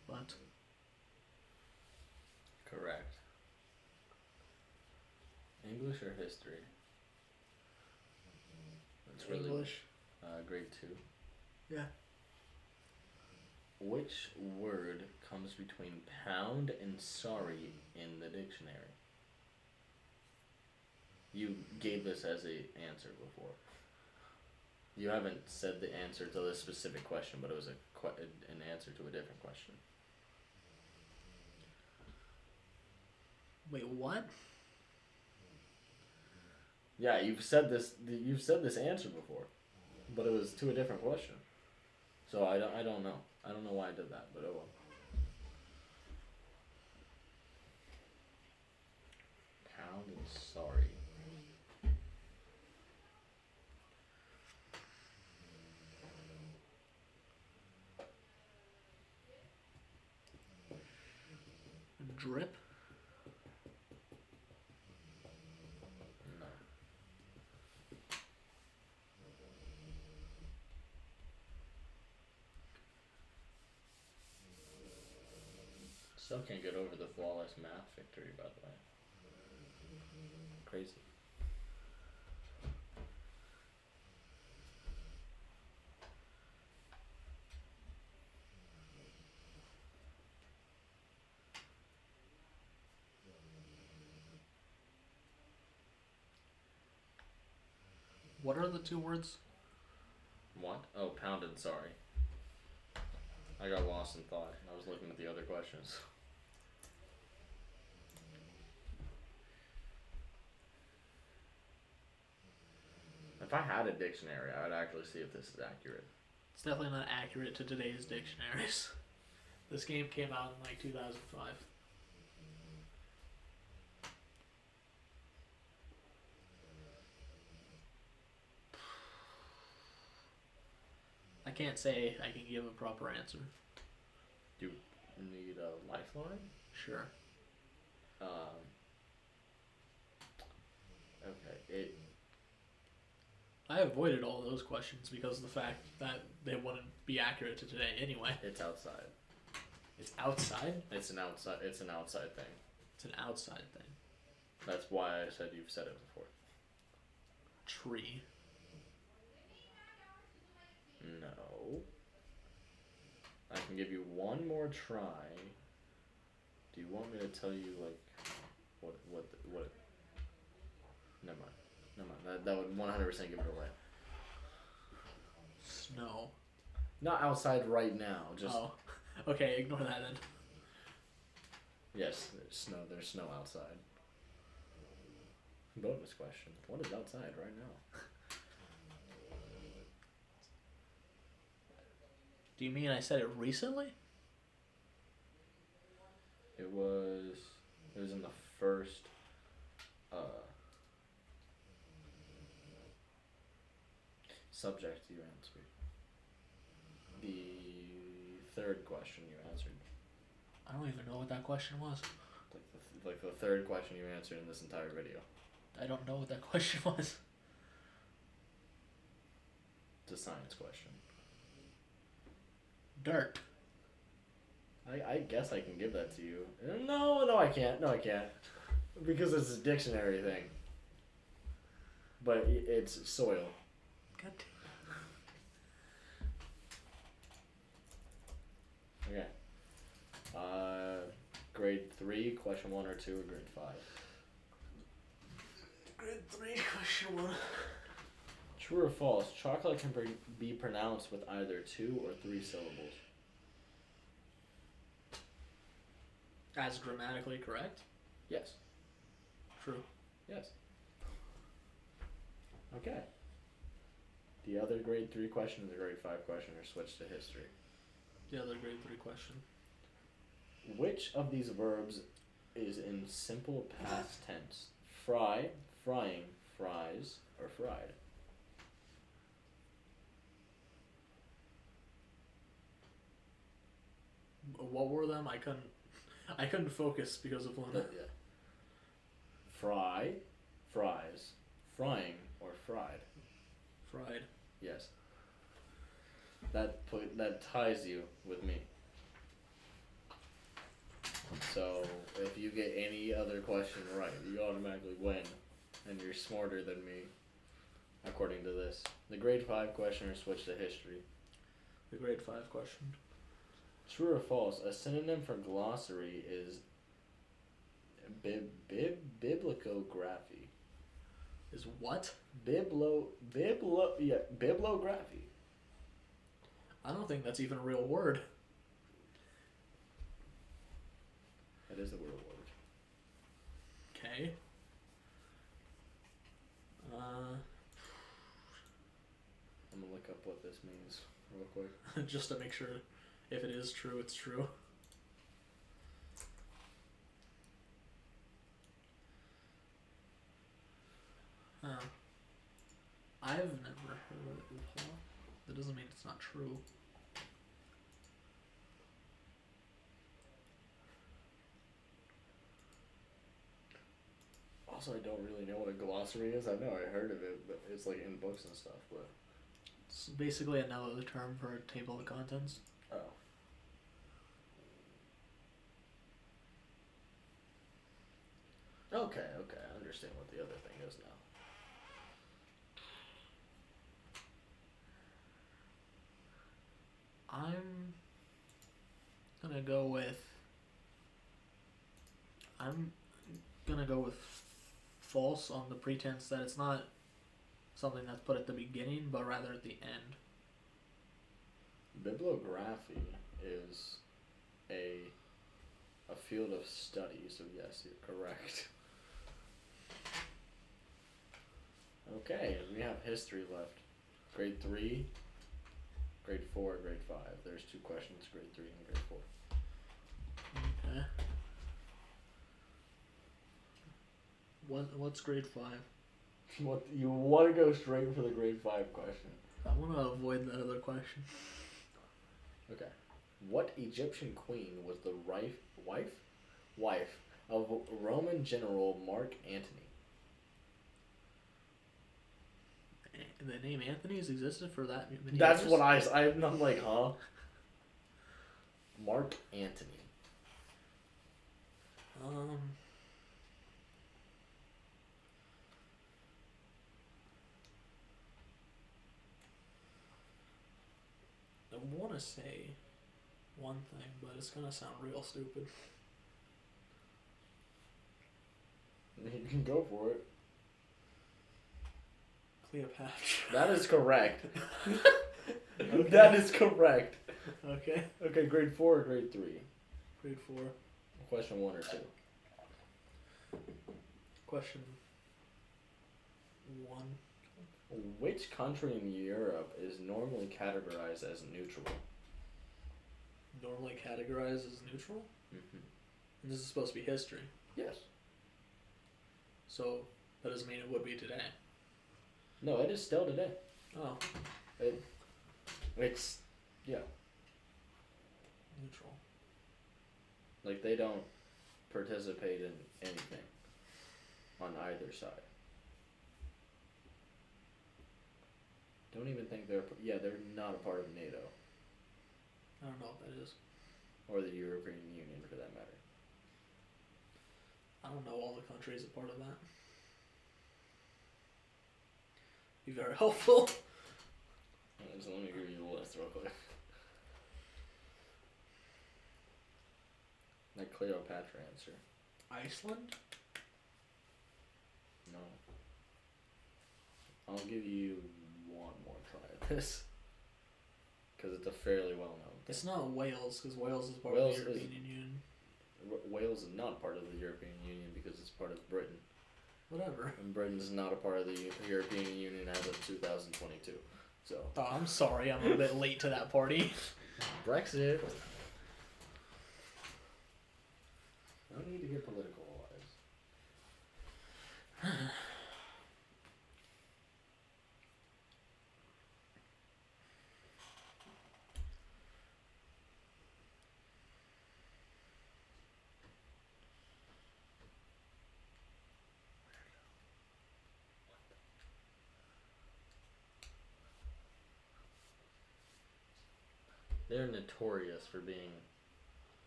Speaker 1: But.
Speaker 3: Correct. English or history? That's really
Speaker 1: English.
Speaker 3: Grade 2.
Speaker 1: Yeah.
Speaker 3: Which word comes between pound and sorry in the dictionary? You gave this as a answer before. You haven't said the answer to this specific question, but it was an answer to a different question.
Speaker 1: Wait, what?
Speaker 3: Yeah, you've said this answer before, but it was to a different question. So I don't know. I don't know why I did that, but oh well. Pound and sorry.
Speaker 1: Drip?
Speaker 3: No. Still can't get over the flawless math victory, by the way. Crazy.
Speaker 1: What are the two words?
Speaker 3: What? Oh, pound and sorry. I got lost in thought. I was looking at the other questions. If I had a dictionary, I would actually see if this is accurate.
Speaker 1: It's definitely not accurate to today's dictionaries. This game came out in like 2005. I can't say I can give a proper answer.
Speaker 3: Do you need a lifeline?
Speaker 1: Sure.
Speaker 3: Okay.
Speaker 1: I avoided all those questions because of the fact that they wouldn't be accurate to today anyway.
Speaker 3: It's outside.
Speaker 1: It's outside?
Speaker 3: It's an outside thing.
Speaker 1: It's an outside thing.
Speaker 3: That's why I said you've said it before.
Speaker 1: Tree.
Speaker 3: No. I can give you one more try. Do you want me to tell you like what? Never mind. That would 100% give it away.
Speaker 1: Snow.
Speaker 3: Not outside right now. Just
Speaker 1: Oh. Okay, ignore that then.
Speaker 3: yes, there's snow outside. Bonus question. What is outside right now?
Speaker 1: Do you mean I said it recently?
Speaker 3: It was in the first subject you answered. The third question you answered.
Speaker 1: I don't even know what that question was.
Speaker 3: Like the third question you answered in this entire video.
Speaker 1: I don't know what that question was.
Speaker 3: It's a science question.
Speaker 1: Dirt.
Speaker 3: I guess I can give that to you. No, I can't. No, I can't. Because it's a dictionary thing. But it's soil.
Speaker 1: God.
Speaker 3: Okay. Grade 3, question 1 or 2, or grade 5?
Speaker 1: Grade 3, question 1.
Speaker 3: True or false? Chocolate can be pronounced with either 2 or 3 syllables.
Speaker 1: As grammatically correct?
Speaker 3: Yes.
Speaker 1: True.
Speaker 3: Yes. Okay. The other grade 3 question and the grade 5 question are switched to history.
Speaker 1: The other grade 3 question.
Speaker 3: Which of these verbs is in simple past tense? Fry, frying, fries, or fried?
Speaker 1: What were them? I couldn't focus because of one.
Speaker 3: Yeah. Fry, fries, frying, or fried?
Speaker 1: Fried.
Speaker 3: Yes. That ties you with me. So if you get any other question right, you automatically win, and you're smarter than me, according to this. The grade 5 question are switched to history.
Speaker 1: The grade 5 question.
Speaker 3: True or false? A synonym for glossary is bibliography.
Speaker 1: Is what?
Speaker 3: Bibliography.
Speaker 1: I don't think that's even a real word.
Speaker 3: That is a real word.
Speaker 1: Okay.
Speaker 3: I'm gonna look up what this means real quick.
Speaker 1: Just to make sure if it is true, it's true. I've never heard of it before. That doesn't mean it's not true.
Speaker 3: Also, I don't really know what a glossary is. I know I heard of it, but it's like in books and stuff. But
Speaker 1: It's basically another term for a table of contents.
Speaker 3: oh, okay, I understand what the other thing is now.
Speaker 1: I'm gonna go with. I'm gonna go with false on the pretense that it's not something that's put at the beginning, but rather at the end.
Speaker 3: Bibliography is a field of study, so yes, you're correct. Okay, we have history left. Grade 3, grade 4, grade 5. There's 2 questions, grade 3 and grade 4.
Speaker 1: Okay. What's grade 5?
Speaker 3: What, you want to go straight for the grade 5 question?
Speaker 1: I want to avoid that other question.
Speaker 3: Okay. What Egyptian queen was the wife of Roman general Mark Antony?
Speaker 1: The name Anthony's existed for that many
Speaker 3: That's
Speaker 1: years?
Speaker 3: what I'm like, huh? Mark Antony.
Speaker 1: I want to say one thing, but it's gonna sound real stupid.
Speaker 3: You can go for it.
Speaker 1: Cleopatra.
Speaker 3: That is correct.
Speaker 1: Okay.
Speaker 3: That is correct.
Speaker 1: Okay.
Speaker 3: Okay, grade 4 or grade 3?
Speaker 1: Grade 4.
Speaker 3: Question 1 or 2?
Speaker 1: Question 1.
Speaker 3: Which country in Europe is normally categorized as neutral?
Speaker 1: Normally categorized as neutral?
Speaker 3: Mm-hmm.
Speaker 1: And this is supposed to be history.
Speaker 3: Yes.
Speaker 1: So that doesn't mean it would be today.
Speaker 3: No, it is still today.
Speaker 1: Oh.
Speaker 3: It's, yeah.
Speaker 1: Neutral.
Speaker 3: Like, they don't participate in anything on either side. Don't even think they're not a part of NATO.
Speaker 1: I don't know what that is.
Speaker 3: Or the European Union, for that matter.
Speaker 1: I don't know all the countries a part of that. Be very helpful.
Speaker 3: So let me give you the list real quick. That Cleopatra answer.
Speaker 1: Iceland?
Speaker 3: No. I'll give you one more try at this. Because it's a fairly well known thing.
Speaker 1: It's not Wales, because Wales is part
Speaker 3: Wales
Speaker 1: of the European Union.
Speaker 3: Wales is not part of the European Union because it's part of Britain.
Speaker 1: Whatever.
Speaker 3: And Britain's not a part of the European Union as of 2022. So.
Speaker 1: Oh, I'm sorry, I'm a bit late to that party.
Speaker 3: Brexit. No need to get political, Elias. They're notorious for being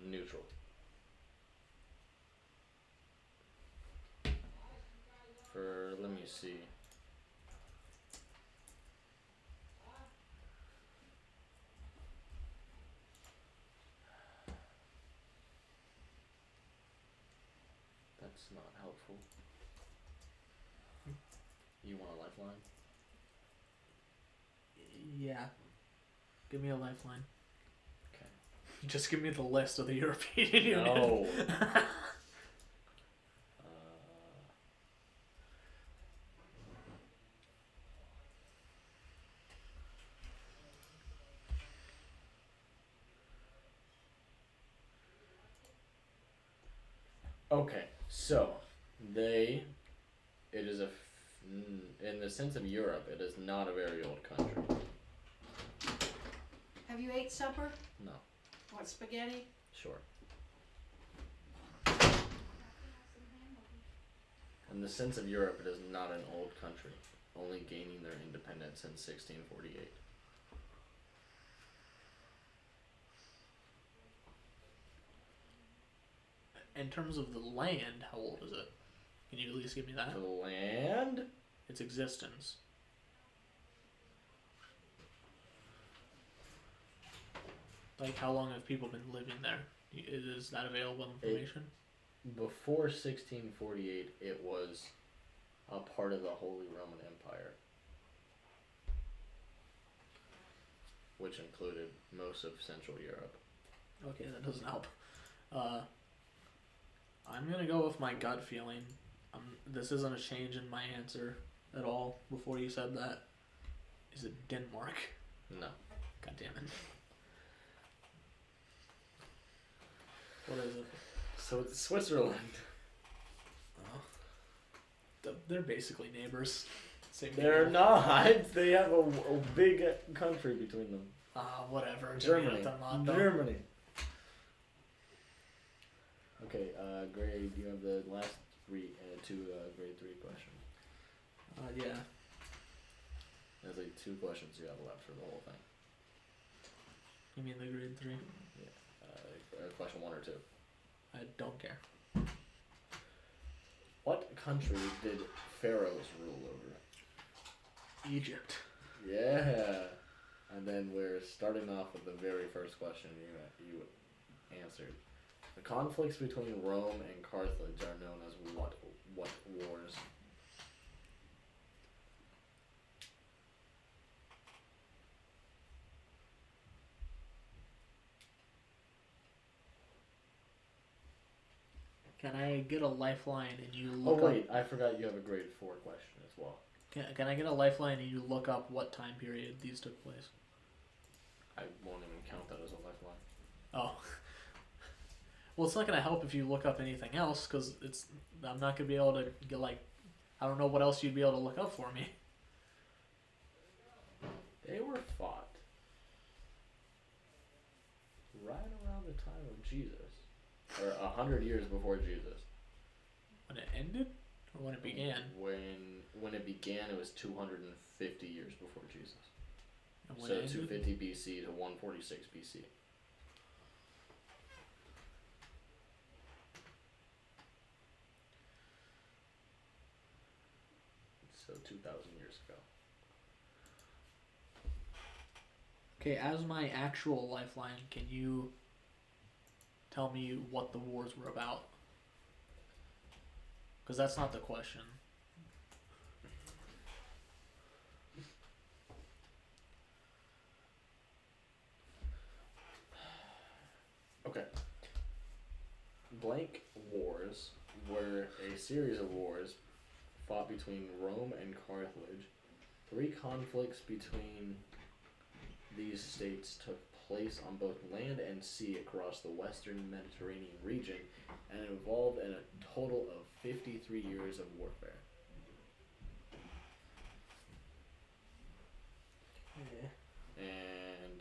Speaker 3: neutral. Let me see. That's not helpful. You want a lifeline?
Speaker 1: Yeah. Give me a lifeline.
Speaker 3: Okay.
Speaker 1: Just give me the list of the European Union.
Speaker 3: No. Okay, so it is in the sense of Europe, it is not a very old country.
Speaker 4: Have you ate supper?
Speaker 3: No.
Speaker 4: What, spaghetti?
Speaker 3: Sure. In the sense of Europe, it is not an old country, only gaining their independence in 1648.
Speaker 1: In terms of the land, how old is it? Can you at least give me that?
Speaker 3: The land?
Speaker 1: Its existence. Like, how long have people been living there? Is that available information?
Speaker 3: Before 1648, it was a part of the Holy Roman Empire, which included most of Central Europe.
Speaker 1: Okay, that doesn't help. I'm gonna go with my gut feeling. This isn't a change in my answer at all before you said that. Is it Denmark?
Speaker 3: No.
Speaker 1: God damn it. What is it?
Speaker 3: So it's Switzerland.
Speaker 1: Oh. They're basically neighbors. Same
Speaker 3: They're
Speaker 1: people.
Speaker 3: not. They have a big country between them.
Speaker 1: Whatever.
Speaker 3: Germany.
Speaker 1: Tomato.
Speaker 3: Germany. Okay, grade, you have the last two grade 3 questions.
Speaker 1: Yeah.
Speaker 3: There's like 2 questions you have left for the whole thing.
Speaker 1: You mean the grade 3?
Speaker 3: Yeah. question 1 or 2.
Speaker 1: I don't care.
Speaker 3: What country did pharaohs rule over?
Speaker 1: Egypt.
Speaker 3: Yeah. And then we're starting off with the very first question you answered. The conflicts between Rome and Carthage are known as what wars?
Speaker 1: Can I get a lifeline and you
Speaker 3: Oh
Speaker 1: look
Speaker 3: wait, I forgot you have a grade 4 question as well.
Speaker 1: Can I get a lifeline and you look up what time period these took place?
Speaker 3: I won't even count that as a lifeline.
Speaker 1: Oh. Well, it's not going to help if you look up anything else, because I'm not going to be able to get, like, I don't know what else you'd be able to look up for me.
Speaker 3: They were fought right around the time of Jesus. Or 100 years before Jesus.
Speaker 1: When it ended? Or when it began?
Speaker 3: When it began, it was 250 years before Jesus.
Speaker 1: And when
Speaker 3: So
Speaker 1: it ended?
Speaker 3: 250 BC to 146 BC. So 2,000 years ago.
Speaker 1: Okay, as my actual lifeline, can you tell me what the wars were about? Because that's not the question.
Speaker 3: Okay. Blank wars were a series of wars fought between Rome and Carthage. 3 conflicts between these states took place on both land and sea across the western Mediterranean region and involved in a total of 53 years of warfare.
Speaker 1: Yeah.
Speaker 3: And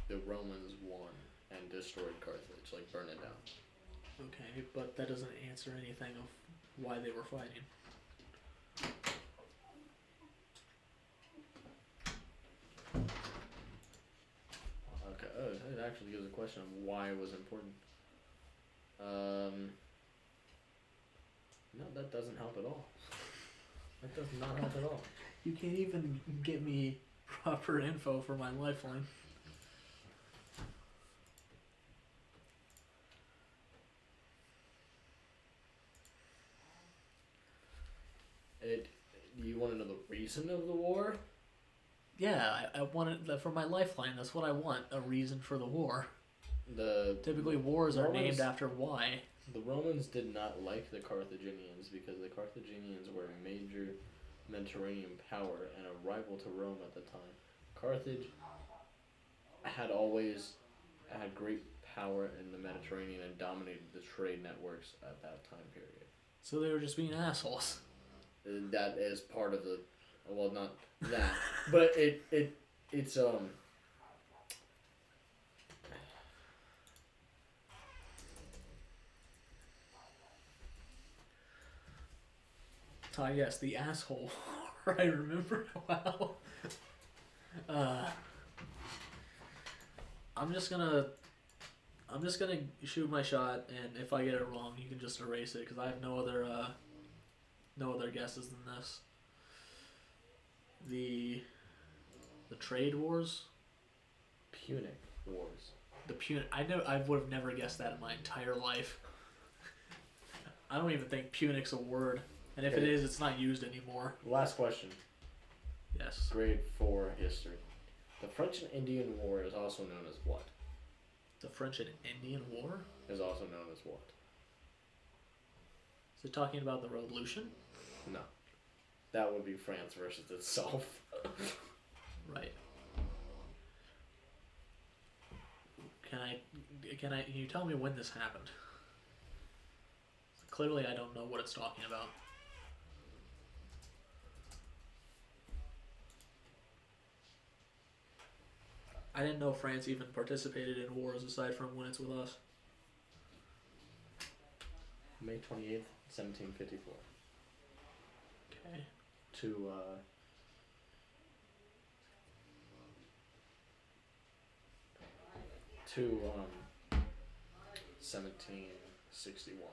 Speaker 3: the Romans won and destroyed Carthage, like burned it down.
Speaker 1: Okay, but that doesn't answer anything of why they were fighting.
Speaker 3: Okay, it actually gives a question of why it was important. No, that doesn't help at all. That does not help at all.
Speaker 1: You can't even get me proper info for my lifeline.
Speaker 3: You want to know the reason of the war?
Speaker 1: Yeah, I want it for my lifeline. That's what I want, a reason for the war. Typically wars are named after why.
Speaker 3: The Romans did not like the Carthaginians because the Carthaginians were a major Mediterranean power and a rival to Rome at the time. Carthage had always had great power in the Mediterranean and dominated the trade networks at that time period.
Speaker 1: So they were just being assholes.
Speaker 3: That is part of the, well, not that, but it's
Speaker 1: yes, the asshole. I remember. Wow. I'm just gonna shoot my shot, and if I get it wrong, you can just erase it because I have no other guesses than this. The trade wars.
Speaker 3: Punic Wars.
Speaker 1: I would have never guessed that in my entire life. I don't even think punic's a word, and if it is, it's not used anymore.
Speaker 3: Last question.
Speaker 1: Yes.
Speaker 3: Grade 4 history. The French and Indian War is also known as what?
Speaker 1: The French and Indian War?
Speaker 3: Is also known as what?
Speaker 1: Is it talking about the Revolution?
Speaker 3: No. That would be France versus itself.
Speaker 1: Right. Can you tell me when this happened? Clearly I don't know what it's talking about. I didn't know France even participated in wars aside from when it's with us.
Speaker 3: May 28th, 1754.
Speaker 1: Okay.
Speaker 3: to 1761.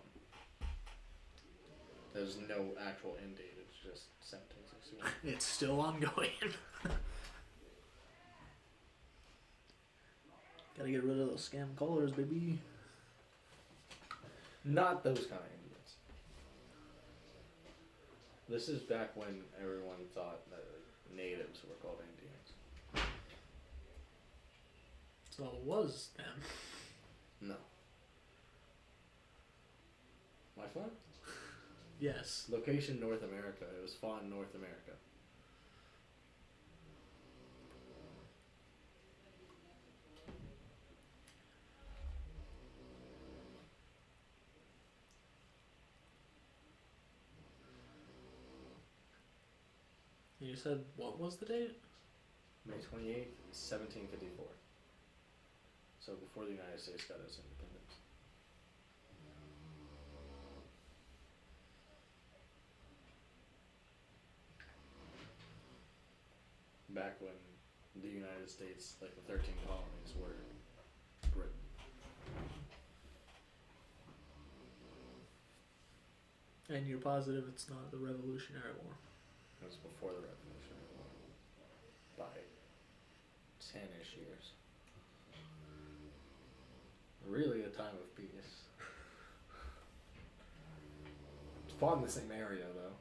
Speaker 3: There's no actual end date. It's just 1761.
Speaker 1: It's still ongoing. Gotta get rid of those scam colors, baby.
Speaker 3: Not those kind of Indians. This is back when everyone thought that natives were called Indians.
Speaker 1: So it was them.
Speaker 3: No. My fun?
Speaker 1: Yes.
Speaker 3: Location North America. It was fought in North America.
Speaker 1: You said what was the date?
Speaker 3: May 28th, 1754. So before the United States got its independence. Back when the United States, like the 13 colonies, were Britain.
Speaker 1: And you're positive it's not the Revolutionary War?
Speaker 3: It was before the Revolutionary War. By 10-ish years. Really a time of peace. It's fought in the same area though.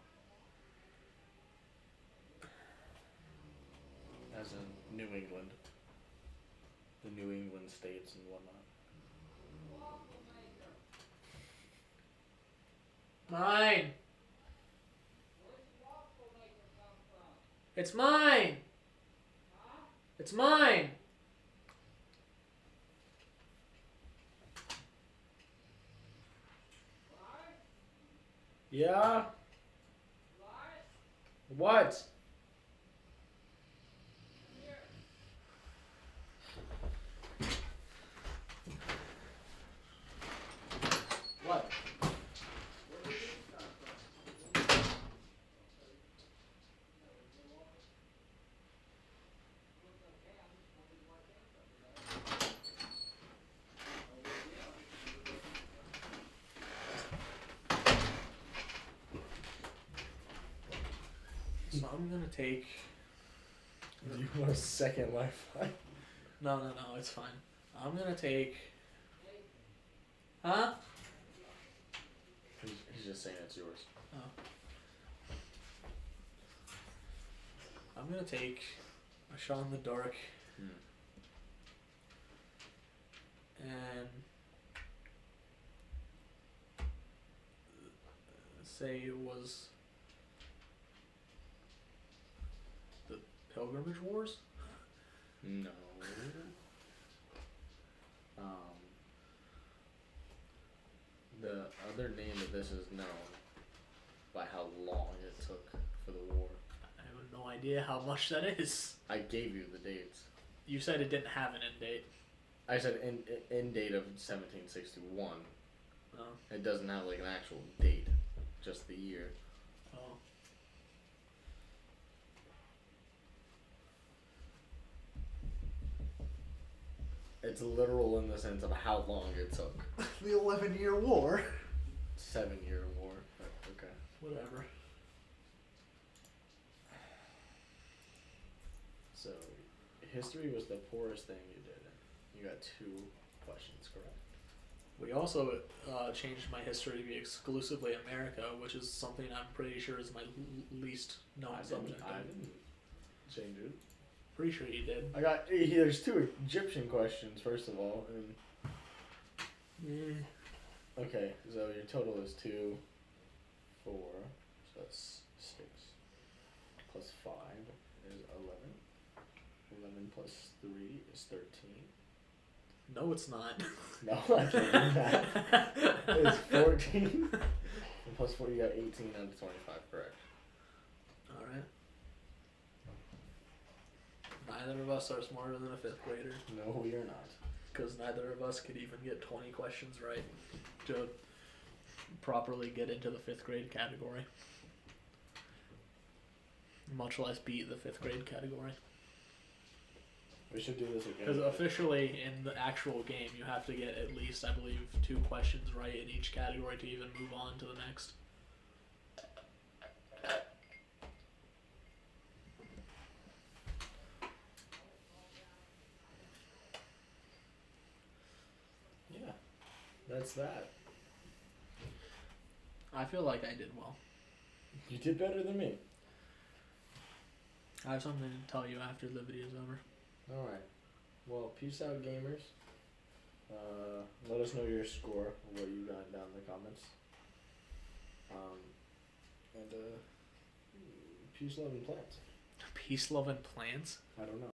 Speaker 3: As in New England. The New England states and whatnot.
Speaker 1: Mine! It's mine! It's mine!
Speaker 3: Yeah? What? What?
Speaker 1: So I'm gonna take...
Speaker 3: Do you want a second lifeline?
Speaker 1: No, it's fine. I'm gonna take... Huh?
Speaker 3: He's just saying it's yours.
Speaker 1: Oh. I'm gonna take a shot in the dark and say it was the Pilgrimage Wars?
Speaker 3: No. The other name of this is known by how long it took for the war.
Speaker 1: I have no idea how much that is.
Speaker 3: I gave you the dates.
Speaker 1: You said it didn't have an end date.
Speaker 3: I said end date of 1761.
Speaker 1: Oh.
Speaker 3: It doesn't have like an actual date, just the year.
Speaker 1: Oh.
Speaker 3: It's literal in the sense of how long it took.
Speaker 1: The 11-year war.
Speaker 3: 7-year war. Okay.
Speaker 1: Whatever.
Speaker 3: So, history was the poorest thing you did. You got 2 questions correct.
Speaker 1: We also changed my history to be exclusively America, which is something I'm pretty sure is my least known subject.
Speaker 3: I didn't change it.
Speaker 1: Pretty sure you did.
Speaker 3: I got there's 2 Egyptian questions first of all, and okay, so your total is 2, 4, so that's 6 plus 5 is 11. 11 plus 3 is 13.
Speaker 1: No, it's not.
Speaker 3: No, I can't do that. It's 14. And plus 4, you got 18 out of 25, correct.
Speaker 1: Alright. Neither of us are smarter than a 5th grader.
Speaker 3: No, we are not.
Speaker 1: Because neither of us could even get 20 questions right to properly get into the 5th grade category. Much less beat the 5th grade category.
Speaker 3: We should do this again.
Speaker 1: Because officially in the actual game, you have to get at least, I believe, 2 questions right in each category to even move on to the next.
Speaker 3: Yeah, that's that.
Speaker 1: I feel like I did well.
Speaker 3: You did better than me.
Speaker 1: I have something to tell you after the video's over.
Speaker 3: Alright. Well, peace out, gamers. Let us know your score, what you got down in the comments. And peace, love, and plants.
Speaker 1: Peace, love, and plants?
Speaker 3: I don't know.